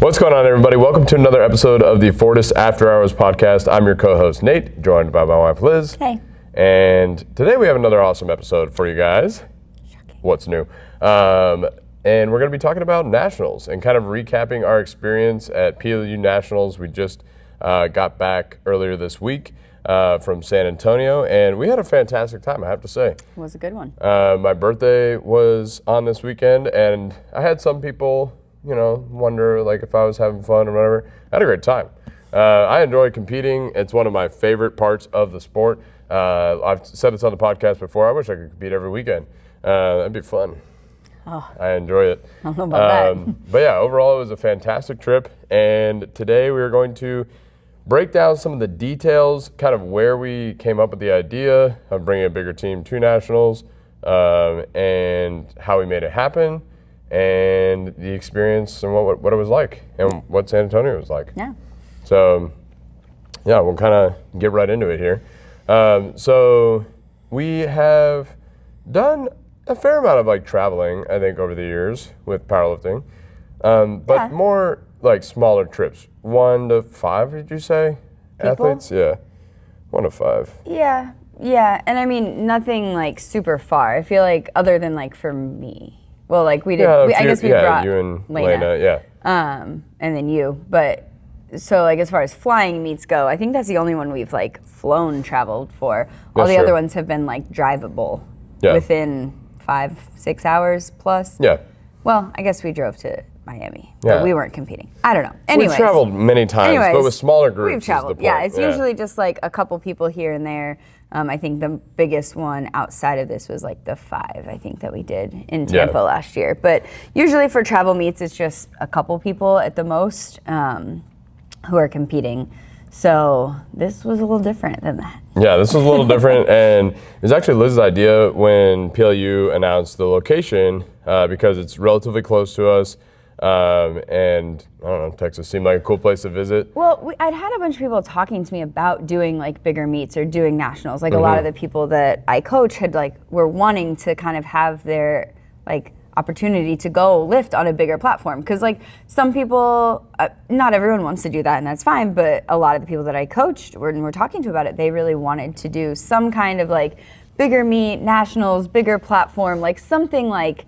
What's going on, everybody? Welcome to another episode of the Fortis After Hours podcast. I'm your co-host, Nate, joined by my wife, Liz. Hey. And today we have another awesome episode for you guys. Shocking. What's new? And we're going to be talking about Nationals and kind of recapping our experience at PLU Nationals. We just got back earlier this week from San Antonio, and we had a fantastic time, I have to say. It was a good one. My birthday was on this weekend, and I had some people wonder like if I was having fun or whatever. I had a great time. I enjoy competing. It's one of my favorite parts of the sport. I've said this on the podcast before. I wish I could compete every weekend. That'd be fun. Oh, I enjoy it. I don't know about that. But yeah, overall it was a fantastic trip. And today we are going to break down some of the details, kind of where we came up with the idea of bringing a bigger team to Nationals, and how we made it happen, and the experience and what it was like and what San Antonio was like. Yeah. So, yeah, we'll kind of get right into it here. So we have done a fair amount of like traveling, I think, over the years with powerlifting, but more like smaller trips. 1 to 5, did you say? People? Athletes? Yeah. 1 to 5. Yeah. And I mean, nothing like super far. I feel like other than like for me. Well, like we did, I guess we brought you and Lena, yeah. And then you. But so like as far as flying meets go, I think that's the only one we've like traveled for. All the other ones have been like drivable within 5-6 hours plus. Yeah. Well, I guess we drove to Miami, but we weren't competing. I don't know. Anyways. We've traveled many times, but with smaller groups. We've traveled. Yeah, it's usually just like a couple people here and there. I think the biggest one outside of this was like the 5, I think, that we did in Tampa last year. But usually for travel meets, it's just a couple people at the most who are competing. So this was a little different than that. Yeah, this was a little different. And it was actually Liz's idea when PLU announced the location because it's relatively close to us. And I don't know, Texas seemed like a cool place to visit. Well, I'd had a bunch of people talking to me about doing like bigger meets or doing nationals. Like a lot of the people that I coach were wanting to kind of have their like opportunity to go lift on a bigger platform. Because like some people, not everyone wants to do that, and that's fine. But a lot of the people that I coached and were talking to about it, they really wanted to do some kind of like bigger meet, nationals, bigger platform, like something like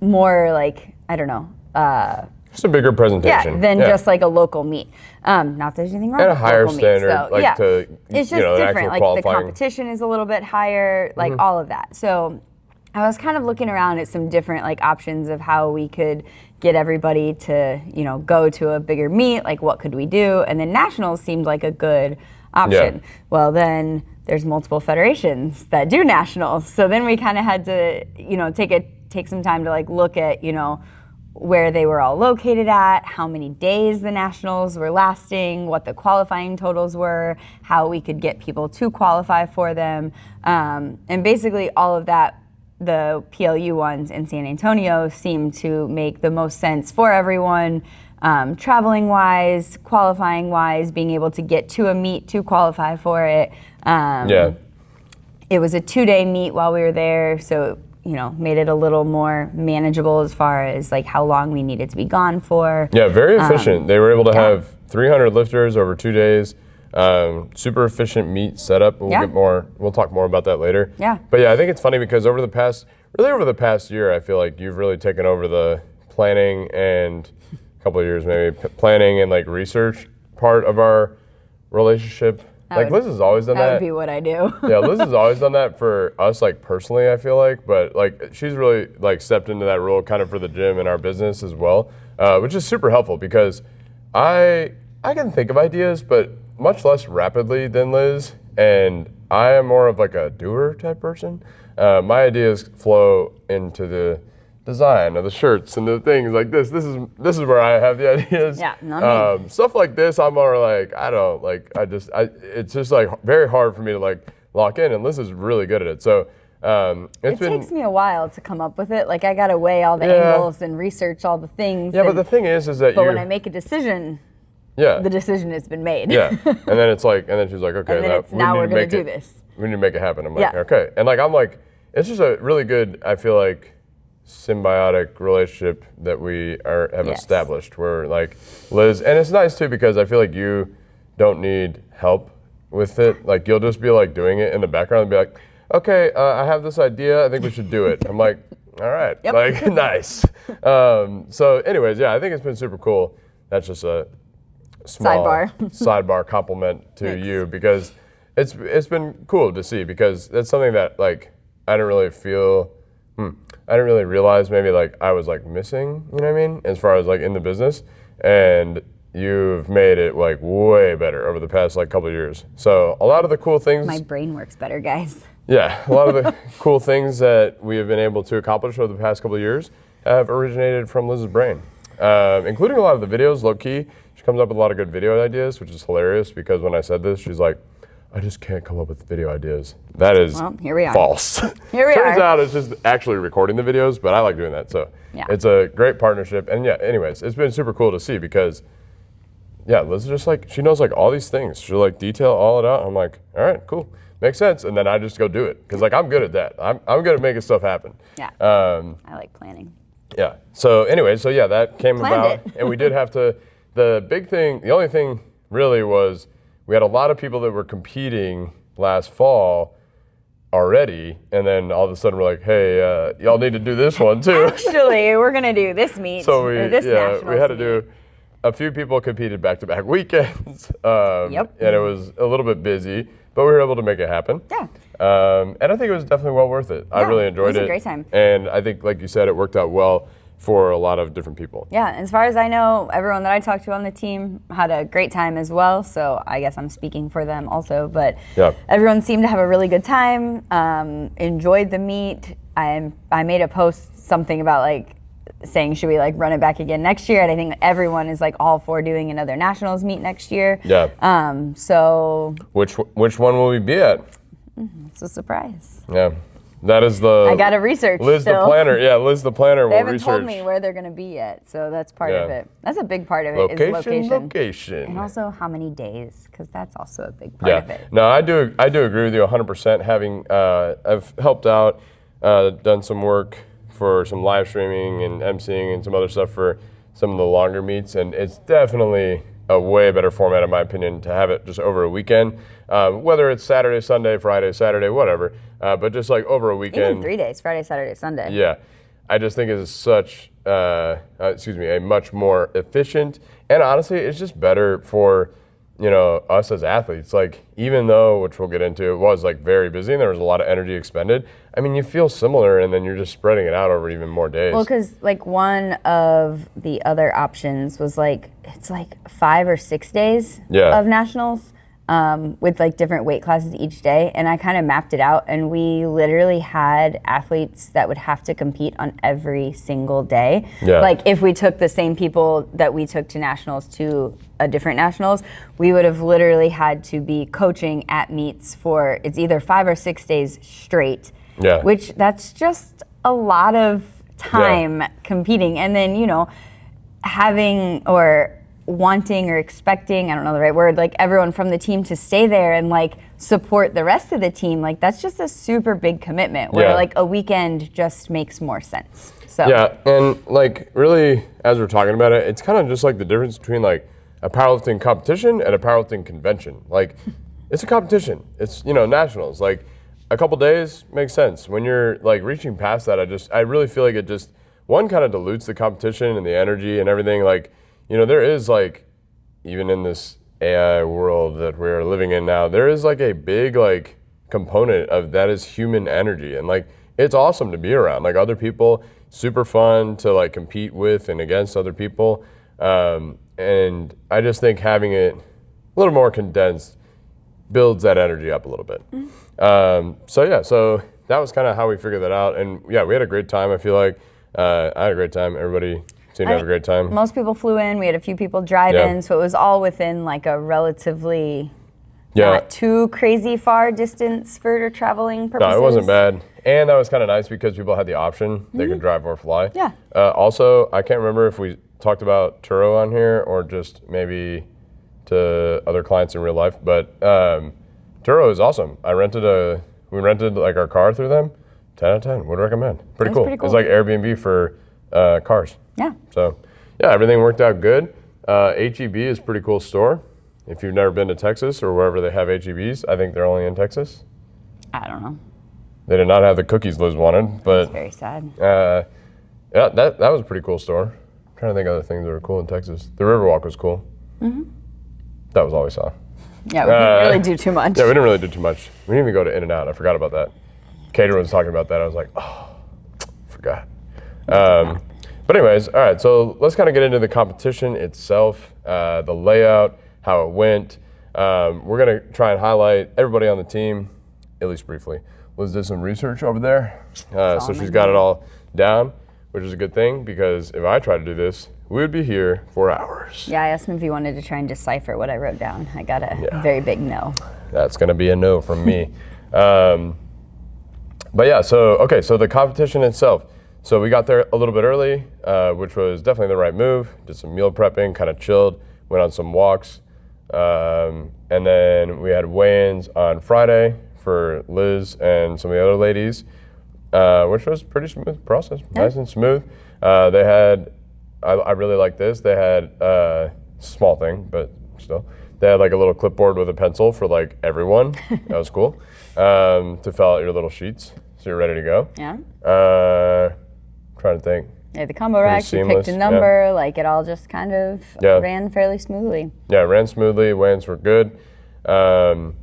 more like, I don't know. Just a bigger presentation. Than just like a local meet. Not that there's anything wrong with local meets. And a higher standard, so, it's just different. Like the competition is a little bit higher, like all of that. So I was kind of looking around at some different like options of how we could get everybody to, go to a bigger meet, like what could we do? And then nationals seemed like a good option. Yeah. Well, then there's multiple federations that do nationals. So then we kind of had to, take some time to like look at, where they were all located at, how many days the nationals were lasting, what the qualifying totals were, how we could get people to qualify for them. And basically all of that, the PLU ones in San Antonio seemed to make the most sense for everyone, traveling wise, qualifying wise, being able to get to a meet to qualify for it. It was a 2-day meet while we were there, so made it a little more manageable as far as like how long we needed to be gone for. Yeah, very efficient. They were able to have 300 lifters over 2 days. Super efficient meet setup. We'll talk more about that later. Yeah. But yeah, I think it's funny because over the past year, I feel like you've really taken over the planning and a couple of years maybe planning and like research part of our relationship. Liz has always done that. That would be what I do. Yeah, Liz has always done that for us, like personally, I feel like. But like she's really like stepped into that role kind of for the gym and our business as well, which is super helpful because I can think of ideas, but much less rapidly than Liz. And I am more of like a doer type person. My ideas flow into the design of the shirts and the things like this. This is where I have the ideas. Yeah, not me. Stuff like this, I'm more like it's just like very hard for me to like lock in, and Liz is really good at it. So it takes me a while to come up with it. Like I gotta weigh all the angles and research all the things. Yeah, but the thing is that when I make a decision, the decision has been made. Yeah, and then it's like, and then she's like, okay, now we're gonna do this. We need to make it happen. I'm like, okay, and like I'm like, it's just a really good, I feel like, symbiotic relationship that we have Yes. established where like Liz, and it's nice too because I feel like you don't need help with it. Like you'll just be like doing it in the background and be like, okay, I have this idea, I think we should do it. I'm like, all right, Yep. like nice. So anyways, yeah, I think it's been super cool. That's just a small sidebar compliment to Thanks. you because it's been cool to see because that's something that like I didn't really realize maybe like I was like missing, you know what I mean? As far as like in the business, and you've made it like way better over the past like couple of years. So a lot of the cool things. My brain works better, guys. Yeah, a lot of the cool things that we have been able to accomplish over the past couple of years have originated from Liz's brain, including a lot of the videos, low key. She comes up with a lot of good video ideas, which is hilarious because when I said this, she's like, I just can't come up with video ideas. That is here we are. false. Here we Turns are. out it's just actually recording the videos, but I like doing that. So Yeah. it's a great partnership. And yeah, anyways, it's been super cool to see because yeah, Liz is just like, she knows like all these things. She'll like detail all it out. I'm like, all right, cool. Makes sense. And then I just go do it. Cause like, I'm good at that. I'm good at making stuff happen. Yeah. I like planning. Yeah. So anyway, so yeah, that came Planned about, it. and we did have to. The only thing really was we had a lot of people that were competing last fall already, and then all of a sudden we're like, hey, y'all need to do this one too. Actually, we're gonna do this meet. So or this we nationals had to meet. do. A few people competed back-to-back weekends. Yep. And it was a little bit busy, but we were able to make it happen. Yeah. And I think it was definitely well worth it. I Yeah, really enjoyed it. it was a great time. And I think, like you said, it worked out well for a lot of different people. Yeah, as far as I know, everyone that I talked to on the team had a great time as well. So I guess I'm speaking for them also. But Yeah. everyone seemed to have a really good time. Enjoyed the meet. I made a post something about like saying should we like run it back again next year, and I think everyone is like all for doing another nationals meet next year. Yeah. So Which one will we be at? it's a surprise. Yeah. That is the. I got to research. Liz still. the planner. Yeah, Liz the planner They will haven't research. told me where they're going to be yet, so that's part of Yeah. it. That's a big part of it. Is location. Location. And also how many days, because that's also a big part of Yeah. it. No, I do agree with you 100%. Having I've helped out, done some work for some live streaming and emceeing and some other stuff for some of the longer meets, and it's definitely a way better format in my opinion to have it just over a weekend, whether it's Saturday, Sunday, Friday, Saturday, whatever, but just like over a weekend. Even 3 days, Friday, Saturday, Sunday. Yeah, I just think it's such, a much more efficient, and honestly, it's just better for, us as athletes. Like, even though, which we'll get into, it was like very busy and there was a lot of energy expended, I mean, you feel similar and then you're just spreading it out over even more days. Well, because like one of the other options was like, it's like 5 or 6 days Yeah. of nationals. With like different weight classes each day, and I kind of mapped it out, and we literally had athletes that would have to compete on every single day. Yeah. Like if we took the same people that we took to nationals to a different nationals, we would have literally had to be coaching at meets for it's either 5 or 6 days straight. Yeah. Which that's just a lot of time competing, and then having or wanting or expecting, I don't know the right word, like everyone from the team to stay there and like support the rest of the team, like that's just a super big commitment where Yeah. like a weekend just makes more sense. So Yeah, and like really, as we're talking about it, it's kind of just like the difference between like a powerlifting competition and a powerlifting convention. Like, it's a competition. It's nationals. Like, a couple days makes sense. When you're like reaching past that, I really feel like it just one kind of dilutes the competition and the energy and everything. Like, there is like, even in this AI world that we're living in now, there is like a big like component of that is human energy, and like it's awesome to be around like other people. Super fun to like compete with and against other people, and I just think having it a little more condensed builds that energy up a little bit. So that was kind of how we figured that out, and yeah, we had a great time. I feel like I had a great time. Everybody seemed to have a great time. most people flew in. We had a few people drive Yeah. in, so it was all within like a relatively Yeah. not too crazy far distance for traveling purposes. No, it wasn't bad. And that was kind of nice because people had the option. They could drive or fly. Yeah. Also, I can't remember if we talked about Turo on here or just maybe to other clients in real life, but Turo is awesome. We rented like our car through them. 10 out of 10. Would recommend. Pretty cool. Pretty cool. It's like Airbnb for cars. Yeah. So, yeah, everything worked out good. HEB is a pretty cool store. If you've never been to Texas or wherever they have HEBs, I think they're only in Texas. I don't know. They did not have the cookies Liz wanted, but It's very sad. yeah, that was a pretty cool store. I'm trying to think of other things that were cool in Texas. The Riverwalk was cool. That was all we saw. Yeah, we didn't really do too much. Yeah, we didn't really do too much. We didn't even go to In-N-Out. I forgot about that. Cater was talking about that. I was like, oh, forgot. But anyways, all right, so let's kind of get into the competition itself, the layout, how it went. We're going to try and highlight everybody on the team, at least briefly. Liz did some research over there, so she's got it all down, which is a good thing, because if I tried to do this, we would be here for hours. Yeah, I asked him if he wanted to try and decipher what I wrote down. I got a very big no. That's going to be a no from me. But yeah, so the competition itself. So we got there a little bit early, which was definitely the right move. Did some meal prepping, kind of chilled, went on some walks. And then we had weigh-ins on Friday for Liz and some of the other ladies, which was a pretty smooth process, nice and smooth. They had, I really like this, they had, small thing, but still, they had like a little clipboard with a pencil for like everyone. That was cool, to fill out your little sheets, so you're ready to go. Yeah. Trying to think. Yeah, the combo rack, you picked a number, like it all just kind of ran fairly smoothly. Yeah, it ran smoothly, weigh-ins were good. While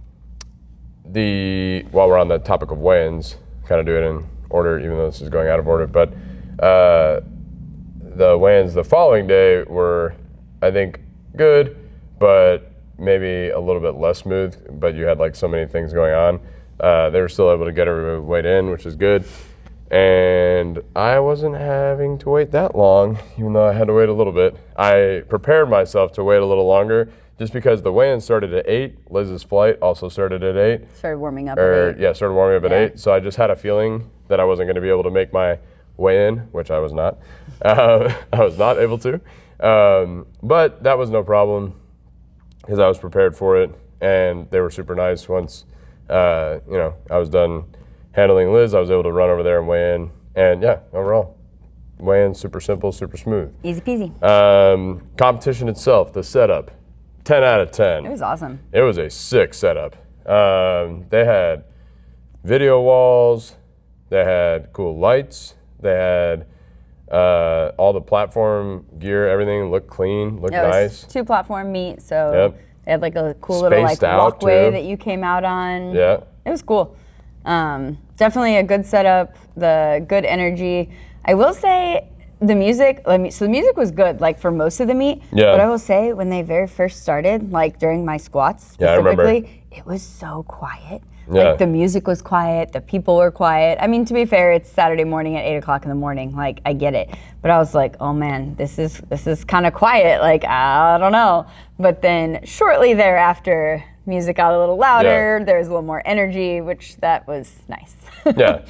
we're on the topic of weigh-ins, kind of do it in order, even though this is going out of order, but the weigh-ins the following day were, I think, good, but maybe a little bit less smooth, but you had like so many things going on. They were still able to get everybody weighed in, which is good. And I wasn't having to wait that long, even though I had to wait a little bit. I prepared myself to wait a little longer just because the weigh-in started at 8. Liz's flight also started at 8. Started warming up at 8. Yeah, started warming up at 8. So I just had a feeling that I wasn't going to be able to make my weigh-in, which I was not. I was not able to. But that was no problem because I was prepared for it. And they were super nice once, I was done handling Liz. I was able to run over there and weigh in. And yeah, overall, weigh-in super simple, super smooth. Easy peasy. Competition itself, the setup, 10 out of 10. It was awesome. It was a sick setup. They had video walls. They had cool lights. They had all the platform gear, everything looked clean, looked nice. 2 platform meet, so they had like a cool little like Spaced out, walkway too. that you came out on. Yeah. It was cool. Definitely a good setup, the good energy. I will say the music, so the music was good, like for most of the meet. Yeah. But I will say when they very first started, like during my squats Yeah, I remember. specifically, it was so quiet. Yeah. Like the music was quiet, the people were quiet. I mean, to be fair, it's Saturday morning at 8 o'clock in the morning. Like, I get it. But I was like, oh man, this is kind of quiet. Like, I don't know. But then shortly thereafter, music got a little louder. Yeah. There was a little more energy, which that was nice. Yeah,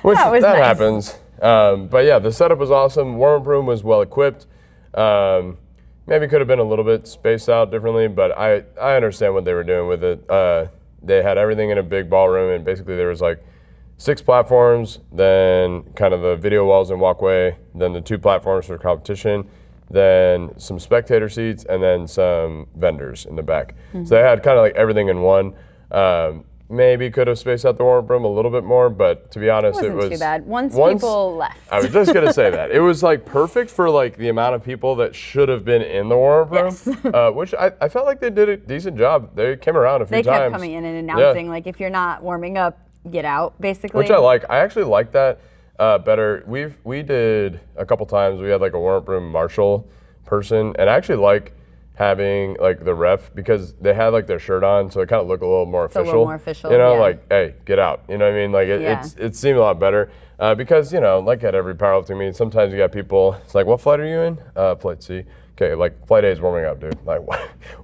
which That was nice. happens. But yeah, the setup was awesome. Warm-up room was well equipped. Maybe could have been a little bit spaced out differently, but I understand what they were doing with it. They had everything in a big ballroom, and basically there was like 6 platforms, then kind of the video walls and walkway, then the 2 platforms for competition, then some spectator seats, and then some vendors in the back. Mm-hmm. So they had kind of like everything in one. Maybe could have spaced out the warm-up room a little bit more, but to be honest, It it wasn't was too bad. Once people left. I was just gonna say that. It was like perfect for like the amount of people that should have been in the warm-up room, Yes. which I felt like they did a decent job. They came around a few They times. kept coming in and announcing, like, if you're not warming up, get out, basically. Which I like. I actually like that better. We did a couple times. We had like a warm-up room marshal person, and I actually like having like the ref because they had like their shirt on, so it kind of looked a little more official. a little more official, You know, yeah. like, hey, get out. You know what I mean? Like it seemed a lot better because like at every powerlifting meet, sometimes you got people. It's like, what flight are you in? Flight C. Okay, like flight A is warming up, dude. Like,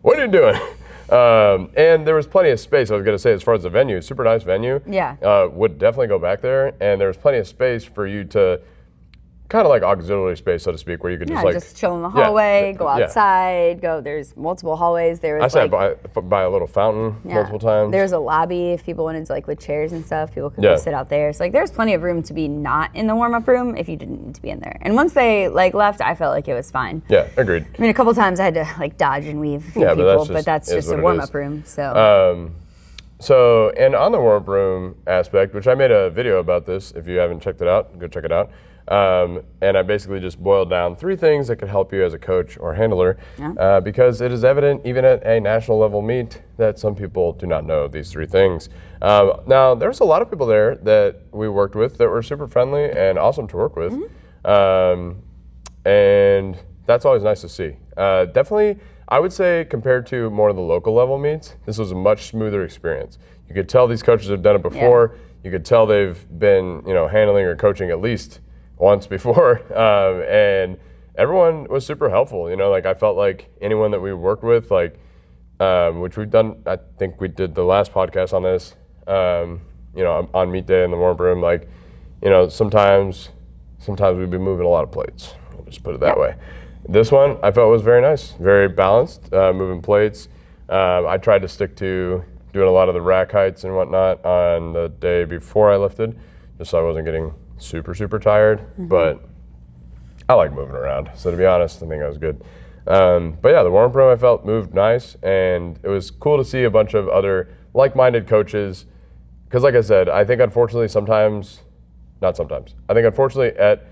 what are you doing? And there was plenty of space. I was gonna say, as far as the venue, super nice venue. Yeah. Would definitely go back there, and there was plenty of space for you to kind of like auxiliary space, so to speak, where you could just like just chill in the hallway, go outside, there's multiple hallways. There was I sat by a little fountain multiple times. There's a lobby if people wanted to, like, with chairs and stuff, people could go sit out there. So like there's plenty of room to be not in the warm-up room if you didn't need to be in there. And once they like left, I felt like it was fine. Yeah, agreed. I mean, a couple times I had to like dodge and weave people, but that's just a warm-up room. So So, and on the warm-up room aspect, which I made a video about this, if you haven't checked it out, go check it out. And I basically just boiled down 3 things that could help you as a coach or handler, because it is evident even at a national level meet that some people do not know these 3 things. Now, there's a lot of people there that we worked with that were super friendly and awesome to work with. And that's always nice to see. Definitely, I would say compared to more of the local level meets, this was a much smoother experience. You could tell these coaches have done it before. You could tell they've been, handling or coaching at least once before. And everyone was super helpful. Like I felt like anyone that we worked with, like, which we've done, I think we did the last podcast on this, on meet day in the warm room, like, sometimes we'd be moving a lot of plates. I'll just put it that way. This one I felt was very nice, very balanced, moving plates. I tried to stick to doing a lot of the rack heights and whatnot on the day before I lifted, just so I wasn't getting super, super tired. But I like moving around, so to be honest, I think I was good. But yeah, the warm-up room I felt moved nice, and it was cool to see a bunch of other like-minded coaches, because like I said, I think unfortunately unfortunately at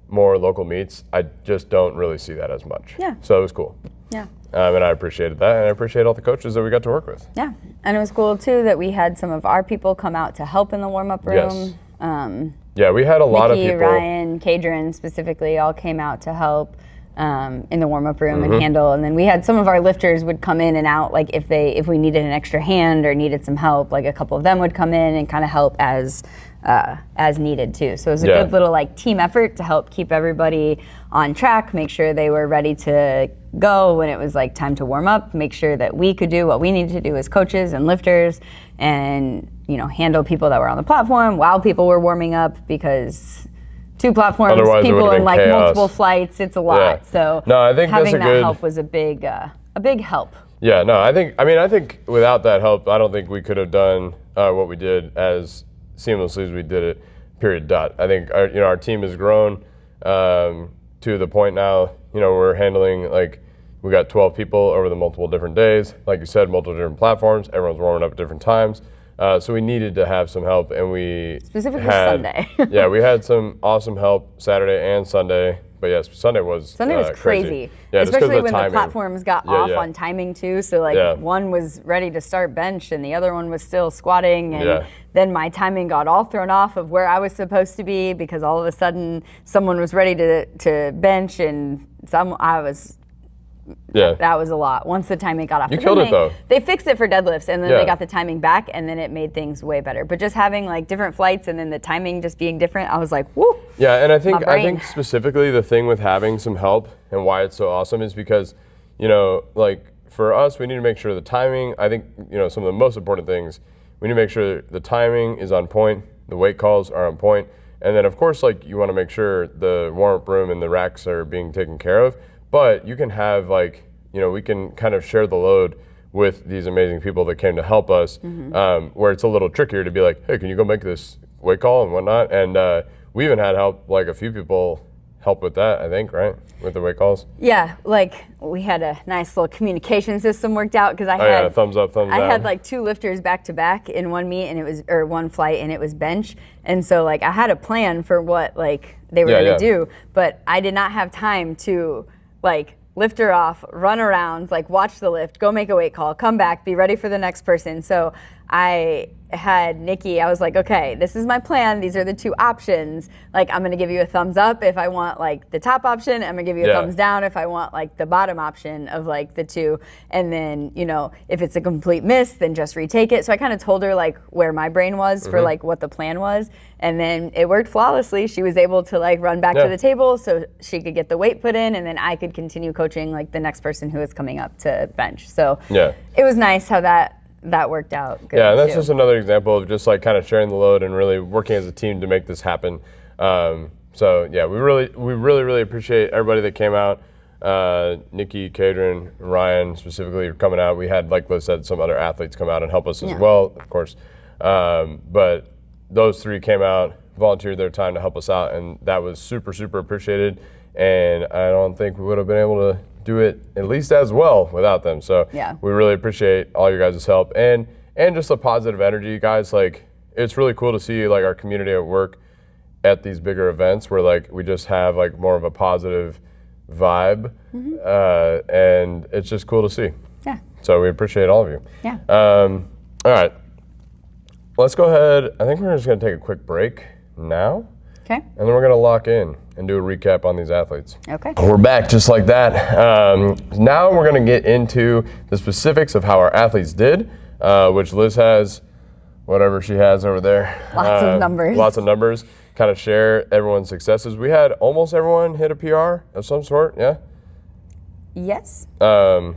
more local meets, I just don't really see that as much. Yeah. So it was cool. Yeah. And I appreciated that, and I appreciate all the coaches that we got to work with. Yeah, and it was cool too that we had some of our people come out to help in the warm-up room. Yes. We had a lot of Nikki, people. Ryan, Kadrin specifically all came out to help in the warm-up room and handle. And then we had some of our lifters would come in and out, like if we needed an extra hand or needed some help, like a couple of them would come in and kind of help as needed too. So it was a good little like team effort to help keep everybody on track, make sure they were ready to go when it was like time to warm up, make sure that we could do what we needed to do as coaches and lifters, and handle people that were on the platform while people were warming up, because 2 platforms, otherwise people in like chaos. multiple flights, it's a lot. Yeah. So no, I think having that's that help was a big help. Yeah, no, I think without that help, I don't think we could have done what we did as seamlessly as we did it, period, dot. I think our team has grown to the point now, we're handling, like, we got 12 people over the multiple different days. Like you said, multiple different platforms. Everyone's warming up at different times. So we needed to have some help, and we specifically Sunday. Yeah, we had some awesome help Saturday and Sunday. But yes, Sunday was crazy. Yeah, especially when the platforms got off on timing too. So like one was ready to start bench and the other one was still squatting, and then my timing got all thrown off of where I was supposed to be, because all of a sudden someone was ready to bench and that was a lot. Once the timing got off. You killed it though. They fixed it for deadlifts, and then they got the timing back, and then it made things way better. But just having like different flights and then the timing just being different, I was like, whoo. Yeah, and I think specifically the thing with having some help and why it's so awesome is because, like for us, we need to make sure the timing, I think, some of the most important things, we need to make sure the timing is on point, the weight calls are on point, and then of course, like, you want to make sure the warm-up room and the racks are being taken care of. But you can have we can kind of share the load with these amazing people that came to help us, where it's a little trickier to be like, hey, can you go make this weight call and whatnot? And we even had help, like a few people help with that, I think, right? With the weight calls. Yeah, like we had a nice little communication system worked out, because I had thumbs up, thumbs down. I had like 2 lifters back to back in one meet, and it was one flight, and it was bench. And so like I had a plan for what like they were going to do, but I did not have time to like lift her off, run around, like watch the lift, go make a weight call, come back, be ready for the next person. So I had Nikki, I was like, okay, this is my plan. These are the 2 options. Like, I'm gonna give you a thumbs up if I want like the top option. I'm gonna give you a thumbs down if I want like the bottom option of like the 2. And then, if it's a complete miss, then just retake it. So I kind of told her like where my brain was for like what the plan was. And then it worked flawlessly. She was able to like run back to the table so she could get the weight put in, and then I could continue coaching like the next person who was coming up to bench. So it was nice how that worked out good. Yeah, and that's just another example of just like kind of sharing the load and really working as a team to make this happen. So yeah, we really appreciate everybody that came out. Nikki, Kadrin, Ryan specifically are coming out. We had, like Liz said, some other athletes come out and help us as well, of course. But those 3 came out, volunteered their time to help us out, and that was super appreciated. And I don't think we would have been able to do it at least as well without them. So we really appreciate all your guys' help and just the positive energy, guys. Like, it's really cool to see like our community at work at these bigger events where like we just have like more of a positive vibe, and it's just cool to see. Yeah. So we appreciate all of you. Yeah. All right. Let's go ahead. I think we're just going to take a quick break now. Okay. And then we're going to lock in and do a recap on these athletes. Okay. We're back just like that. Now we're going to get into the specifics of how our athletes did, which Liz has whatever she has over there. Lots of numbers. Lots of numbers. Kind of share everyone's successes. We had almost everyone hit a PR of some sort, yeah? Yes. I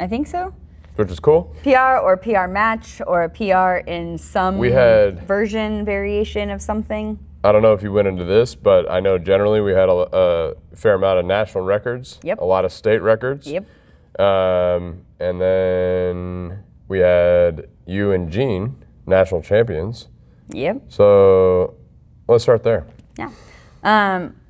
think so. Which is cool. PR or PR match or a PR in some version, variation of something. I don't know if you went into this, but I know generally we had a fair amount of national records. Yep. A lot of state records. Yep. And then we had you and Jean, national champions. Yep. So let's start there. Yeah.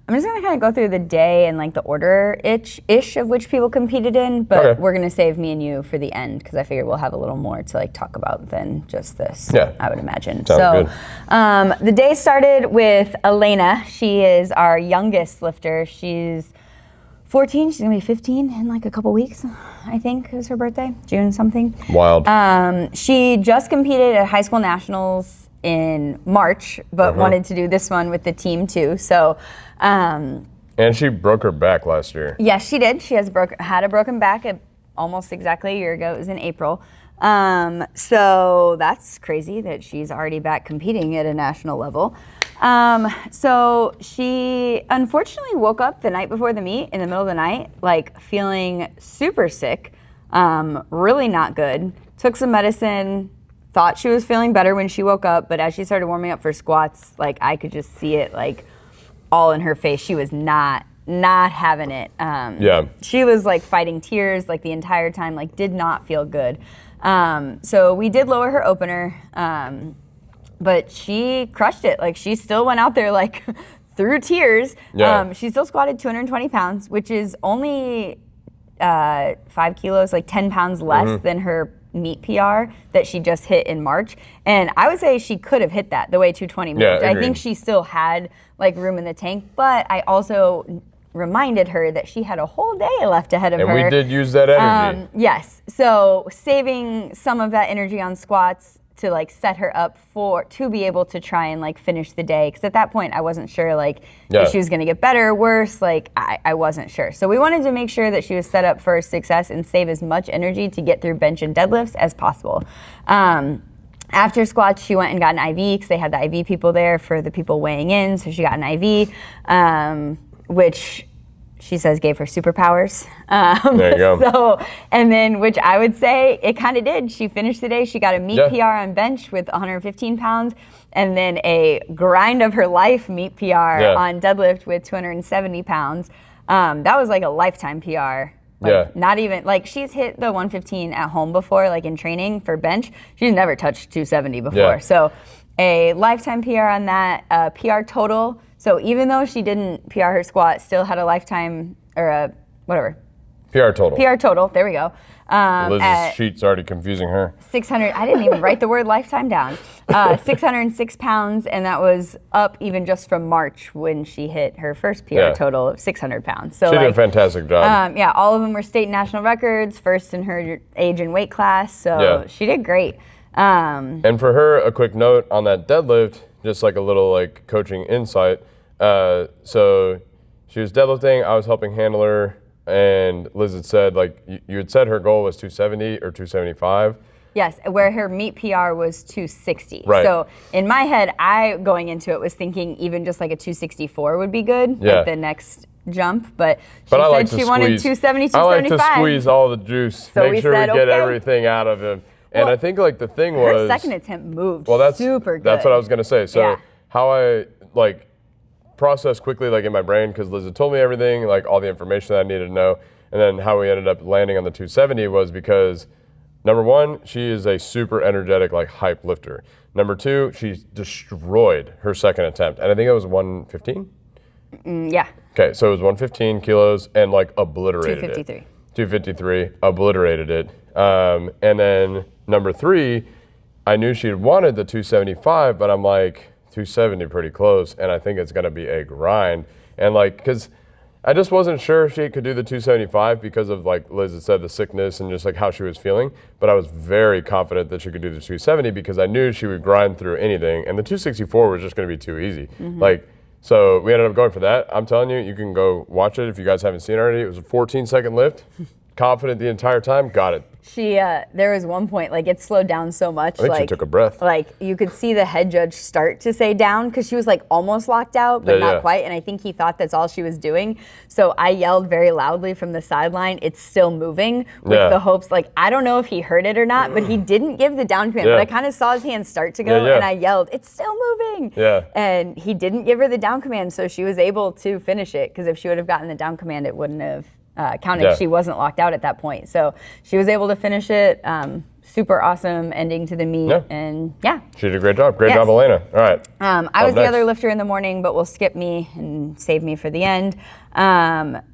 I'm just going to kind of go through the day and like the order-ish of which people competed in, but we're going to save me and you for the end because I figure we'll have a little more to like talk about than just this, I would imagine. Sounds good. The day started with Elena. She is our youngest lifter. She's 14. She's going to be 15 in like a couple weeks, I think is her birthday, June something. Wild. She just competed at high school nationals in March, but wanted to do this one with the team too. So, and she broke her back last year. Yes, she did. She had a broken back almost exactly a year ago. It was in April. So that's crazy that she's already back competing at a national level. So she unfortunately woke up the night before the meet in the middle of the night, like feeling super sick, really not good. Took some medicine. Thought she was feeling better when she woke up, but as she started warming up for squats, like I could just see it like all in her face. She was not having it. She was like fighting tears like the entire time, like did not feel good. So we did lower her opener, but she crushed it. Like she still went out there like through tears. She still squatted 220 pounds, which is only 5 kilos, like 10 pounds less than her meet PR that she just hit in March. And I would say she could have hit that the way 220 moved. I think she still had like room in the tank, but I also reminded her that she had a whole day left ahead of her. And we did use that energy. Yes. So saving some of that energy on squats to like set her up to be able to try and like finish the day. Because at that point I wasn't sure like if she was going to get better or worse. Like I wasn't sure. So we wanted to make sure that she was set up for success and save as much energy to get through bench and deadlifts as possible. After squats, she went and got an IV because they had the IV people there for the people weighing in. So she got an IV, which she says gave her superpowers. There you go. So, and then, which I would say it kind of did. She finished the day. She got a meet PR on bench with 115 pounds, and then a grind of her life meet PR on deadlift with 270 pounds. That was like a lifetime PR. Like not even, like she's hit the 115 at home before, like in training for bench. She's never touched 270 before. So a lifetime PR on that, PR total. So even though she didn't PR her squat, still had a lifetime, or a, whatever. PR total. PR total, there we go. Liz's sheet's already confusing her. 600, I didn't even write the word lifetime down. 606 pounds, and that was up even just from March when she hit her first PR total of 600 pounds. So she did a fantastic job. All of them were state and national records, first in her age and weight class, so she did great. And for her, a quick note on that deadlift, just like a little like coaching insight. So she was deadlifting, I was helping handle her, and Liz had said, like, you had said her goal was 270 or 275. Yes, where her meet PR was 260. Right. So in my head, going into it was thinking even just like a 264 would be good, like the next jump. But she said she wanted 270, 275. I like to squeeze all the juice, so make sure we get everything out of him. And I think like the thing was, her second attempt moved that's super good. That's what I was gonna say. So how I like process quickly, like in my brain, because Liz had told me everything, like all the information that I needed to know. And then how we ended up landing on the 270 was because, number one, she is a super energetic, like hype lifter. Number two, she destroyed her second attempt. And I think it was 115? Yeah. Okay, so it was 115 kilos and like obliterated 253. it. 253, obliterated it. And then number three, I knew she'd wanted the 275, but I'm like, 270 pretty close, and I think it's gonna be a grind. And like, cause I just wasn't sure if she could do the 275 because of, like Liz had said, the sickness and just like how she was feeling. But I was very confident that she could do the 270 because I knew she would grind through anything. And the 264 was just going to be too easy. Like, so we ended up going for that. I'm telling you, you can go watch it if you guys haven't seen it already. It was a 14-second lift. Confident the entire time. Got it. She, there was one point, like it slowed down so much. I think she took a breath. Like you could see the head judge start to say down because she was like almost locked out, but not quite. And I think he thought that's all she was doing. So I yelled very loudly from the sideline, "It's still moving," with the hopes, like, I don't know if he heard it or not, but he didn't give the down command. But I kind of saw his hand start to go and I yelled, "It's still moving." And he didn't give her the down command. So she was able to finish it because if she would have gotten the down command, it wouldn't have counted. She wasn't locked out at that point. So she was able to finish it. Super awesome ending to the meet. And she did a great job. Great job, Elena. All right. I was the other lifter in the morning, but we'll skip me and save me for the end.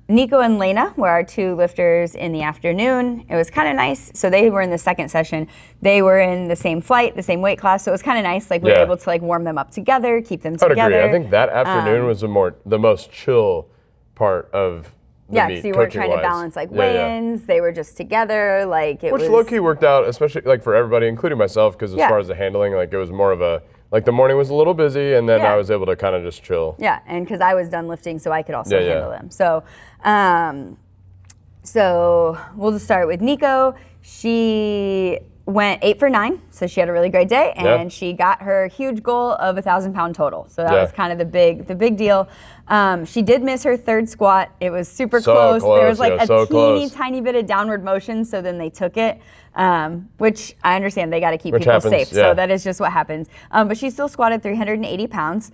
Nico and Lena were our two lifters in the afternoon. It was kind of nice. So they were in the second session. They were in the same flight, the same weight class. So it was kind of nice. Like we were able to like warm them up together, keep them together. I would agree. I think that afternoon was the most chill part of because you weren't trying to balance like weigh-ins. They were just together. Like it Which was low-key worked out, especially like for everybody, including myself, because as far as the handling, like it was more of a, like the morning was a little busy and then I was able to kind of just chill. And because I was done lifting, so I could also handle them. So we'll just start with Nico. She went 8 for 9, so she had a really great day, and she got her huge goal of 1,000-pound total. So that was kind of the big deal. She did miss her third squat. It was super close. There was like a teeny tiny bit of downward motion, so then they took it, which I understand they got to keep people safe. So that is just what happens. But she still squatted 380 pounds.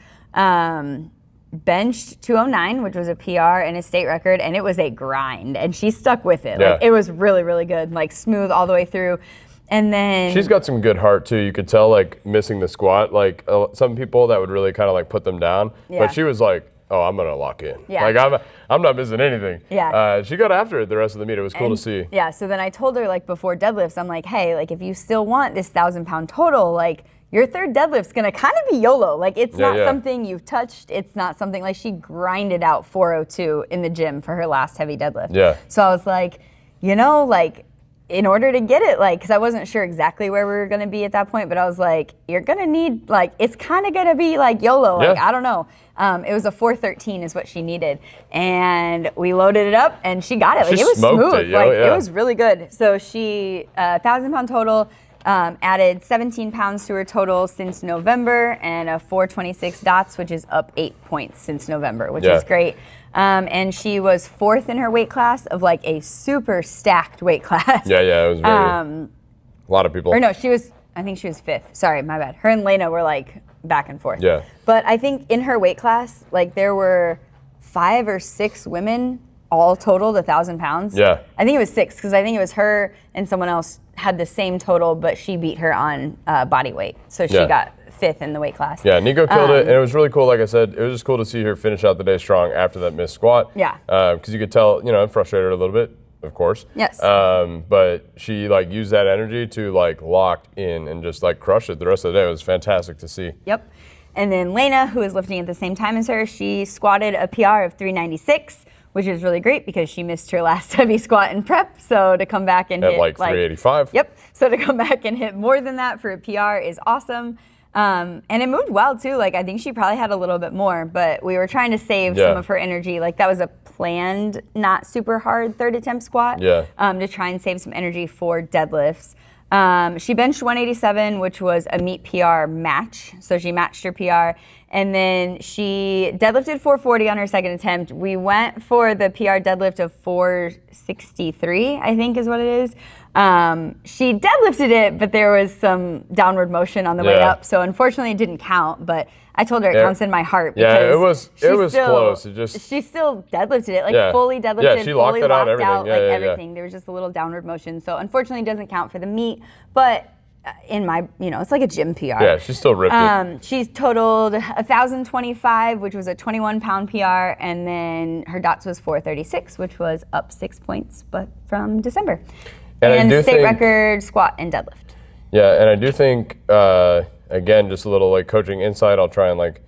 Benched 209, which was a PR and a state record, and it was a grind, and she stuck with it. Like it was really, really good, like smooth all the way through. And then she's got some good heart too. You could tell like missing the squat, like some people that would really kind of like put them down. But she was like, "Oh, I'm gonna lock in. Like I'm not missing anything." She got after it the rest of the meet. It was cool to see. So then I told her like before deadlifts, I'm like, "Hey, like if you still want this 1,000-pound total, like your third deadlift's gonna kind of be YOLO. Like it's not something you've touched. It's not something like she grinded out 402 in the gym for her last heavy deadlift. So I was like, like in order to get it, like, because I wasn't sure exactly where we were going to be at that point, but I was like, you're going to need, like, it's kind of going to be like YOLO. Like, I don't know. It was a 413 is what she needed. And we loaded it up and she got it. Like, it was smooth. It was really good. So she, 1,000-pound total, added 17 pounds to her total since November and a 426 dots, which is up 8 points since November, which is great. And she was 4th in her weight class of like a super stacked weight class. It was very, a lot of people. Or no, I think she was 5th. Sorry, my bad. Her and Lena were like back and forth. But I think in her weight class, like there were 5 or 6 women all totaled 1,000 pounds. I think it was 6 because I think it was her and someone else had the same total, but she beat her on body weight. So she got 5th in the weight class. Nico killed it, and it was really cool. Like I said, it was just cool to see her finish out the day strong after that missed squat. Because you could tell, it frustrated her a little bit, of course. But she like used that energy to like lock in and just like crush it the rest of the day. It was fantastic to see. And then Lena, who was lifting at the same time as her, she squatted a PR of 396. Which is really great because she missed her last heavy squat in prep. So to come back and hit like 385. So to come back and hit more than that for a PR is awesome. And it moved well too. Like I think she probably had a little bit more, but we were trying to save some of her energy. Like that was a planned, not super hard third attempt squat to try and save some energy for deadlifts. She benched 187, which was a meet PR match. So she matched her PR. And then she deadlifted 440 on her second attempt. We went for the PR deadlift of 463, I think is what it is. She deadlifted it, but there was some downward motion on the way up. So unfortunately it didn't count, but I told her it counts in my heart. Yeah, it was close. She still deadlifted it, like fully deadlifted, she fully locked out, everything. Everything. There was just a little downward motion. So unfortunately it doesn't count for the meet, but in my, it's like a gym PR. Yeah, she still ripped it. She's totaled 1,025, which was a 21-pound PR, and then her DOTS was 436, which was up 6 points, but from December. And state record squat and deadlift. Yeah, and I do think, again, just a little like coaching insight. I'll try and like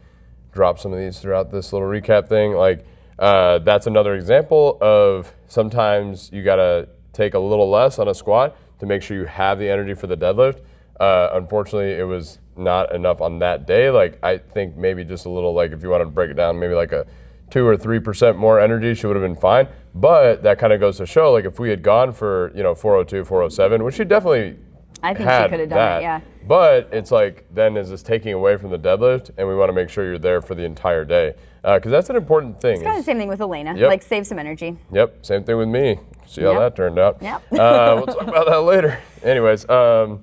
drop some of these throughout this little recap thing. Like that's another example of sometimes you gotta take a little less on a squat to make sure you have the energy for the deadlift. Unfortunately, it was not enough on that day. Like I think maybe just a little, like if you wanted to break it down, maybe like a 2 or 3% more energy, she would have been fine. But that kind of goes to show, like if we had gone for 402, 407, which she definitely I think she could have done it, yeah. But it's like, then is this taking away from the deadlift? And we want to make sure you're there for the entire day. Because that's an important thing. It's kind of the same thing with Elena, like save some energy. Yep, same thing with me. See how that turned out. Yep. We'll talk about that later. Anyways, all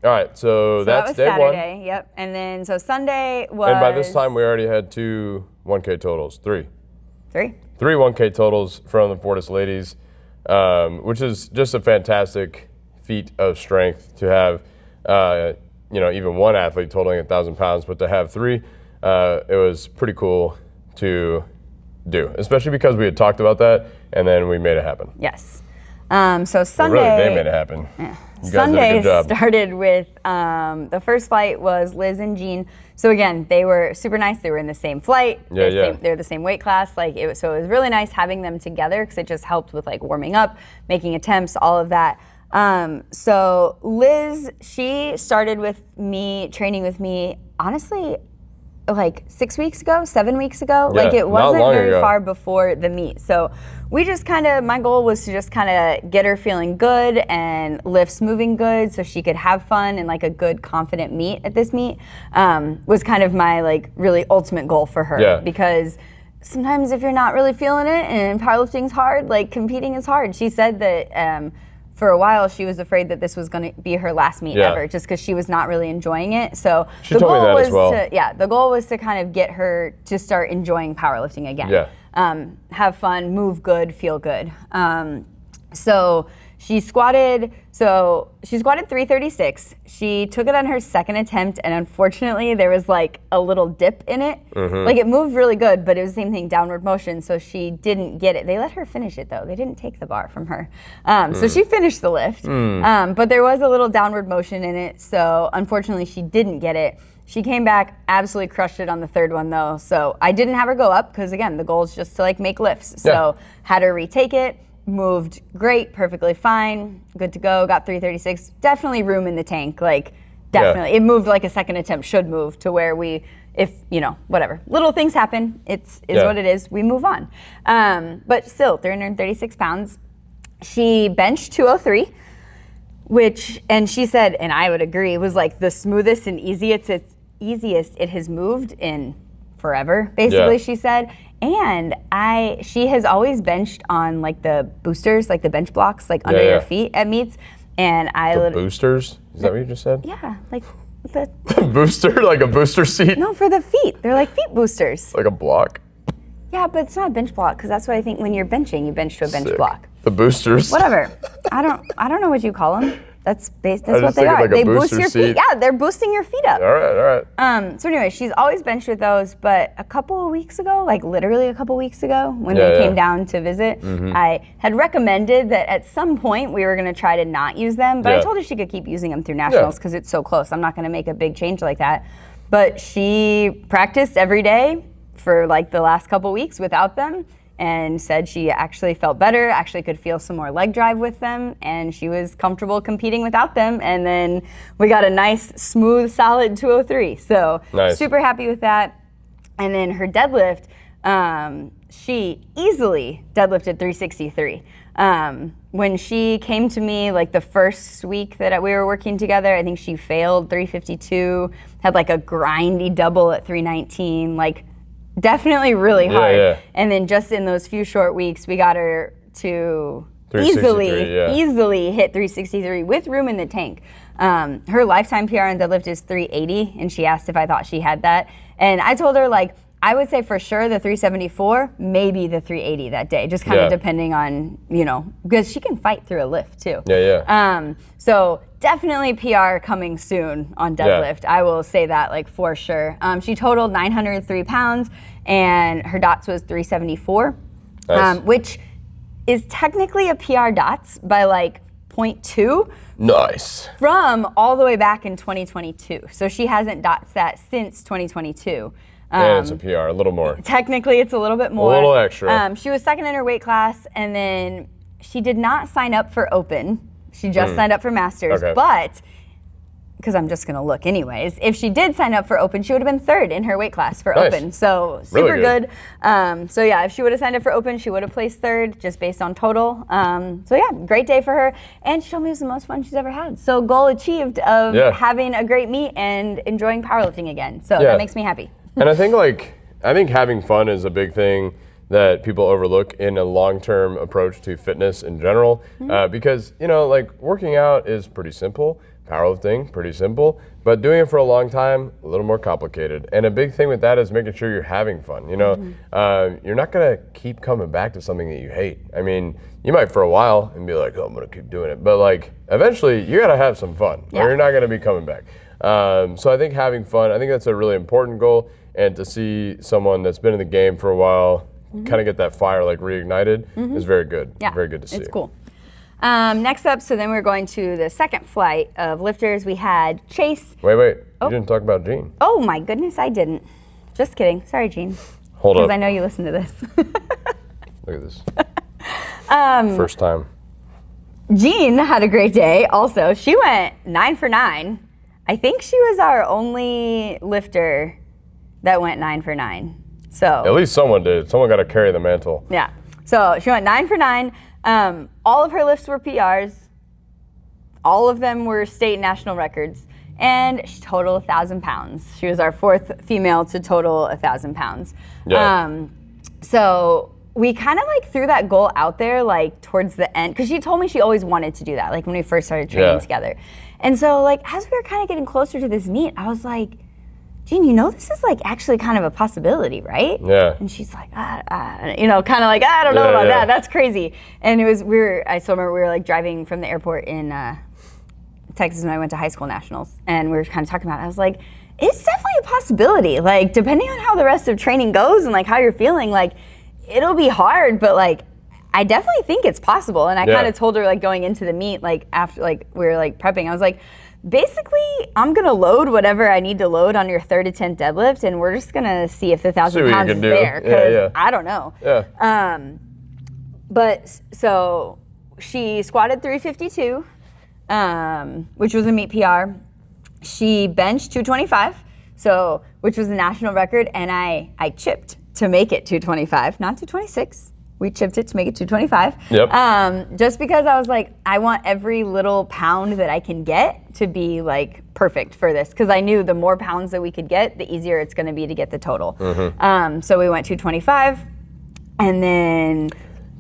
right, so that's that was day Saturday, one. Yep. And then, so Sunday was... And by this time, we already had 2 1K totals, 3. 3 1K totals from the Fortis ladies, which is just a fantastic feat of strength to have, even one athlete totaling 1,000 pounds, but to have 3, it was pretty cool to do, especially because we had talked about that and then we made it happen. Yes. So Sunday... Well, really, they made it happen. Yeah. You guys did a good job. Started with the first flight was Liz and Jean. So again, they were super nice. They were in the same flight. They're the same weight class. So it was really nice having them together because it just helped with like warming up, making attempts, all of that. So Liz, she started with me, training with me, honestly, like 7 weeks ago. Yeah, like it wasn't very ago. far before the meet. So we just my goal was to just kind of get her feeling good and lifts moving good so she could have fun and like a good confident meet at this meet, was kind of my like really ultimate goal for her. Yeah. Because sometimes if you're not really feeling it and powerlifting's hard, like competing is hard. She said that, for a while, she was afraid that this was going to be her last meet ever, just because she was not really enjoying it. So she told me that as well. The goal was to kind of get her to start enjoying powerlifting again. Yeah. Have fun, move good, feel good. So she squatted 336. She took it on her second attempt, and unfortunately, there was like a little dip in it. Mm-hmm. Like it moved really good, but it was the same thing, downward motion. So she didn't get it. They let her finish it though. They didn't take the bar from her. So she finished the lift, but there was a little downward motion in it. So unfortunately, she didn't get it. She came back, absolutely crushed it on the third one though. So I didn't have her go up because again, the goal is just to like make lifts. So had her retake it. Moved great, perfectly fine, good to go, got 336. Definitely room in the tank, like definitely. It moved like a second attempt should move to where whatever. Little things happen, it's what it is, we move on. But still, 336 pounds. She benched 203, and she said, and I would agree, was like the smoothest and easiest it has moved in forever, basically, she said. And she has always benched on like the boosters, like the bench blocks, like under your feet at meets. And boosters? Is that what you just said? Yeah, like the booster, like a booster seat? No, for the feet. They're like feet boosters. Like a block? Yeah, but it's not a bench block because that's what I think when you're benching, you bench to a bench block. The boosters. Whatever. I don't know what you call them. That's what they are. Like they boost your feet. Yeah, they're boosting your feet up. All right. So anyway, she's always benched with those, but a couple of weeks ago, like literally a couple weeks ago, when they came down to visit, I had recommended that at some point we were going to try to not use them, but I told her she could keep using them through nationals because it's so close. I'm not going to make a big change like that. But she practiced every day for like the last couple weeks without them, and said she actually felt better, actually could feel some more leg drive with them, and she was comfortable competing without them. And then we got a nice, smooth, solid 203. So super happy with that. And then her deadlift, she easily deadlifted 363, when she came to me, like the first week that we were working together, I think she failed 352, had like a grindy double at 319, like definitely really hard. Yeah. And then just in those few short weeks, we got her to easily hit 363 with room in the tank. Her lifetime PR on deadlift is 380, and she asked if I thought she had that. And I told her, like, I would say for sure the 374, maybe the 380 that day, just kind of depending on, because she can fight through a lift too. So definitely PR coming soon on deadlift. I will say that, like, for sure. She totaled 903 pounds, and her DOTS was 374, which is technically a PR DOTS by like 0.2. Nice. From all the way back in 2022. So she hasn't DOTS that since 2022. And it's a PR, a little more. Technically, it's a little bit more. A little extra. She was second in her weight class, and then she did not sign up for Open. She just signed up for Masters, but because I'm just going to look anyways, if she did sign up for Open, she would have been third in her weight class for Open. So super really good. So yeah, if she would have signed up for Open, she would have placed third just based on total. So yeah, great day for her. And she told me it was the most fun she's ever had. So goal achieved of having a great meet and enjoying powerlifting again. So that makes me happy. And I think having fun is a big thing that people overlook in a long-term approach to fitness in general, because like working out is pretty simple, powerlifting pretty simple, but doing it for a long time a little more complicated. And a big thing with that is making sure you're having fun. You're not gonna keep coming back to something that you hate. I mean, you might for a while and be like, oh, I'm gonna keep doing it, but like eventually you gotta have some fun, or you're not gonna be coming back. So I think having fun, I think that's a really important goal. And to see someone that's been in the game for a while kind of get that fire like reignited is very good. Yeah, very good to see. It's cool. Next up, so then we're going to the second flight of lifters. We had Chase. Wait. You didn't talk about Jean. Oh my goodness, I didn't. Just kidding. Sorry, Jean. Hold up. Because I know you listen to this. Look at this. First time. Jean had a great day also. She went 9 for 9. I think she was our only lifter that went 9 for 9. So at least someone did. Someone got to carry the mantle. Yeah. So she went 9 for 9. All of her lifts were PRs. All of them were state and national records. And she totaled 1,000 pounds. She was our fourth female to total 1,000 pounds. Yeah. So we kind of like threw that goal out there like towards the end, because she told me she always wanted to do that, like when we first started training together. And so like as we were kind of getting closer to this meet, I was like, Jean, this is like actually kind of a possibility, right? Yeah. And she's like, kind of like, I don't know about that. That's crazy. And I still remember we were like driving from the airport in Texas when I went to high school nationals, and we were kind of talking about it. I was like, it's definitely a possibility. Like, depending on how the rest of training goes and like how you're feeling, like it'll be hard, but like I definitely think it's possible. And I kind of told her like going into the meet, like after like we were like prepping, I was like, basically, I'm gonna load whatever I need to load on your third attempt deadlift, and we're just gonna see if the 1,000 pounds is there, because I don't know. Yeah. But so she squatted 352, which was a meet PR. She benched 225, which was a national record, and I chipped to make it 225, not 226. We chipped it to make it 225. Yep. Just because I was like, I want every little pound that I can get to be like perfect for this, because I knew the more pounds that we could get, the easier it's going to be to get the total. So we went 225, and then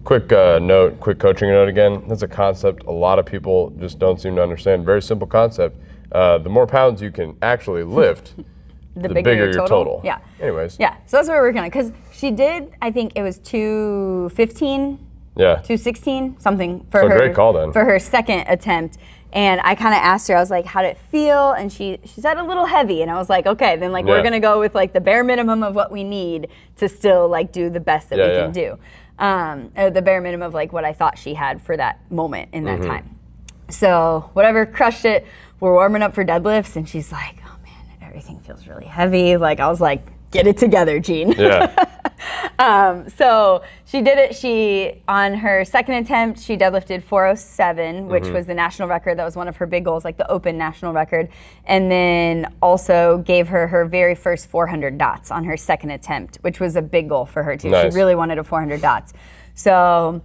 quick coaching note again. That's a concept a lot of people just don't seem to understand. Very simple concept. The more pounds you can actually lift, the bigger your total. Yeah. Anyways. Yeah. So that's what we're working on. Because she did, I think it was 215. Yeah. 216, something for her. Great call then. For her second attempt. And I kind of asked her, I was like, how'd it feel? And she said a little heavy. And I was like, okay, then like we're going to go with like the bare minimum of what we need to still like do the best that we can do. The bare minimum of like what I thought she had for that moment in that time. So whatever, crushed it. We're warming up for deadlifts, and she's like, oh man, everything feels really heavy. Like I was like, get it together, Jean. Yeah. So she did it. On her second attempt, she deadlifted 407, which was the national record. That was one of her big goals, like the open national record. And then also gave her very first 400 dots on her second attempt, which was a big goal for her too. Nice. She really wanted a 400 dots. So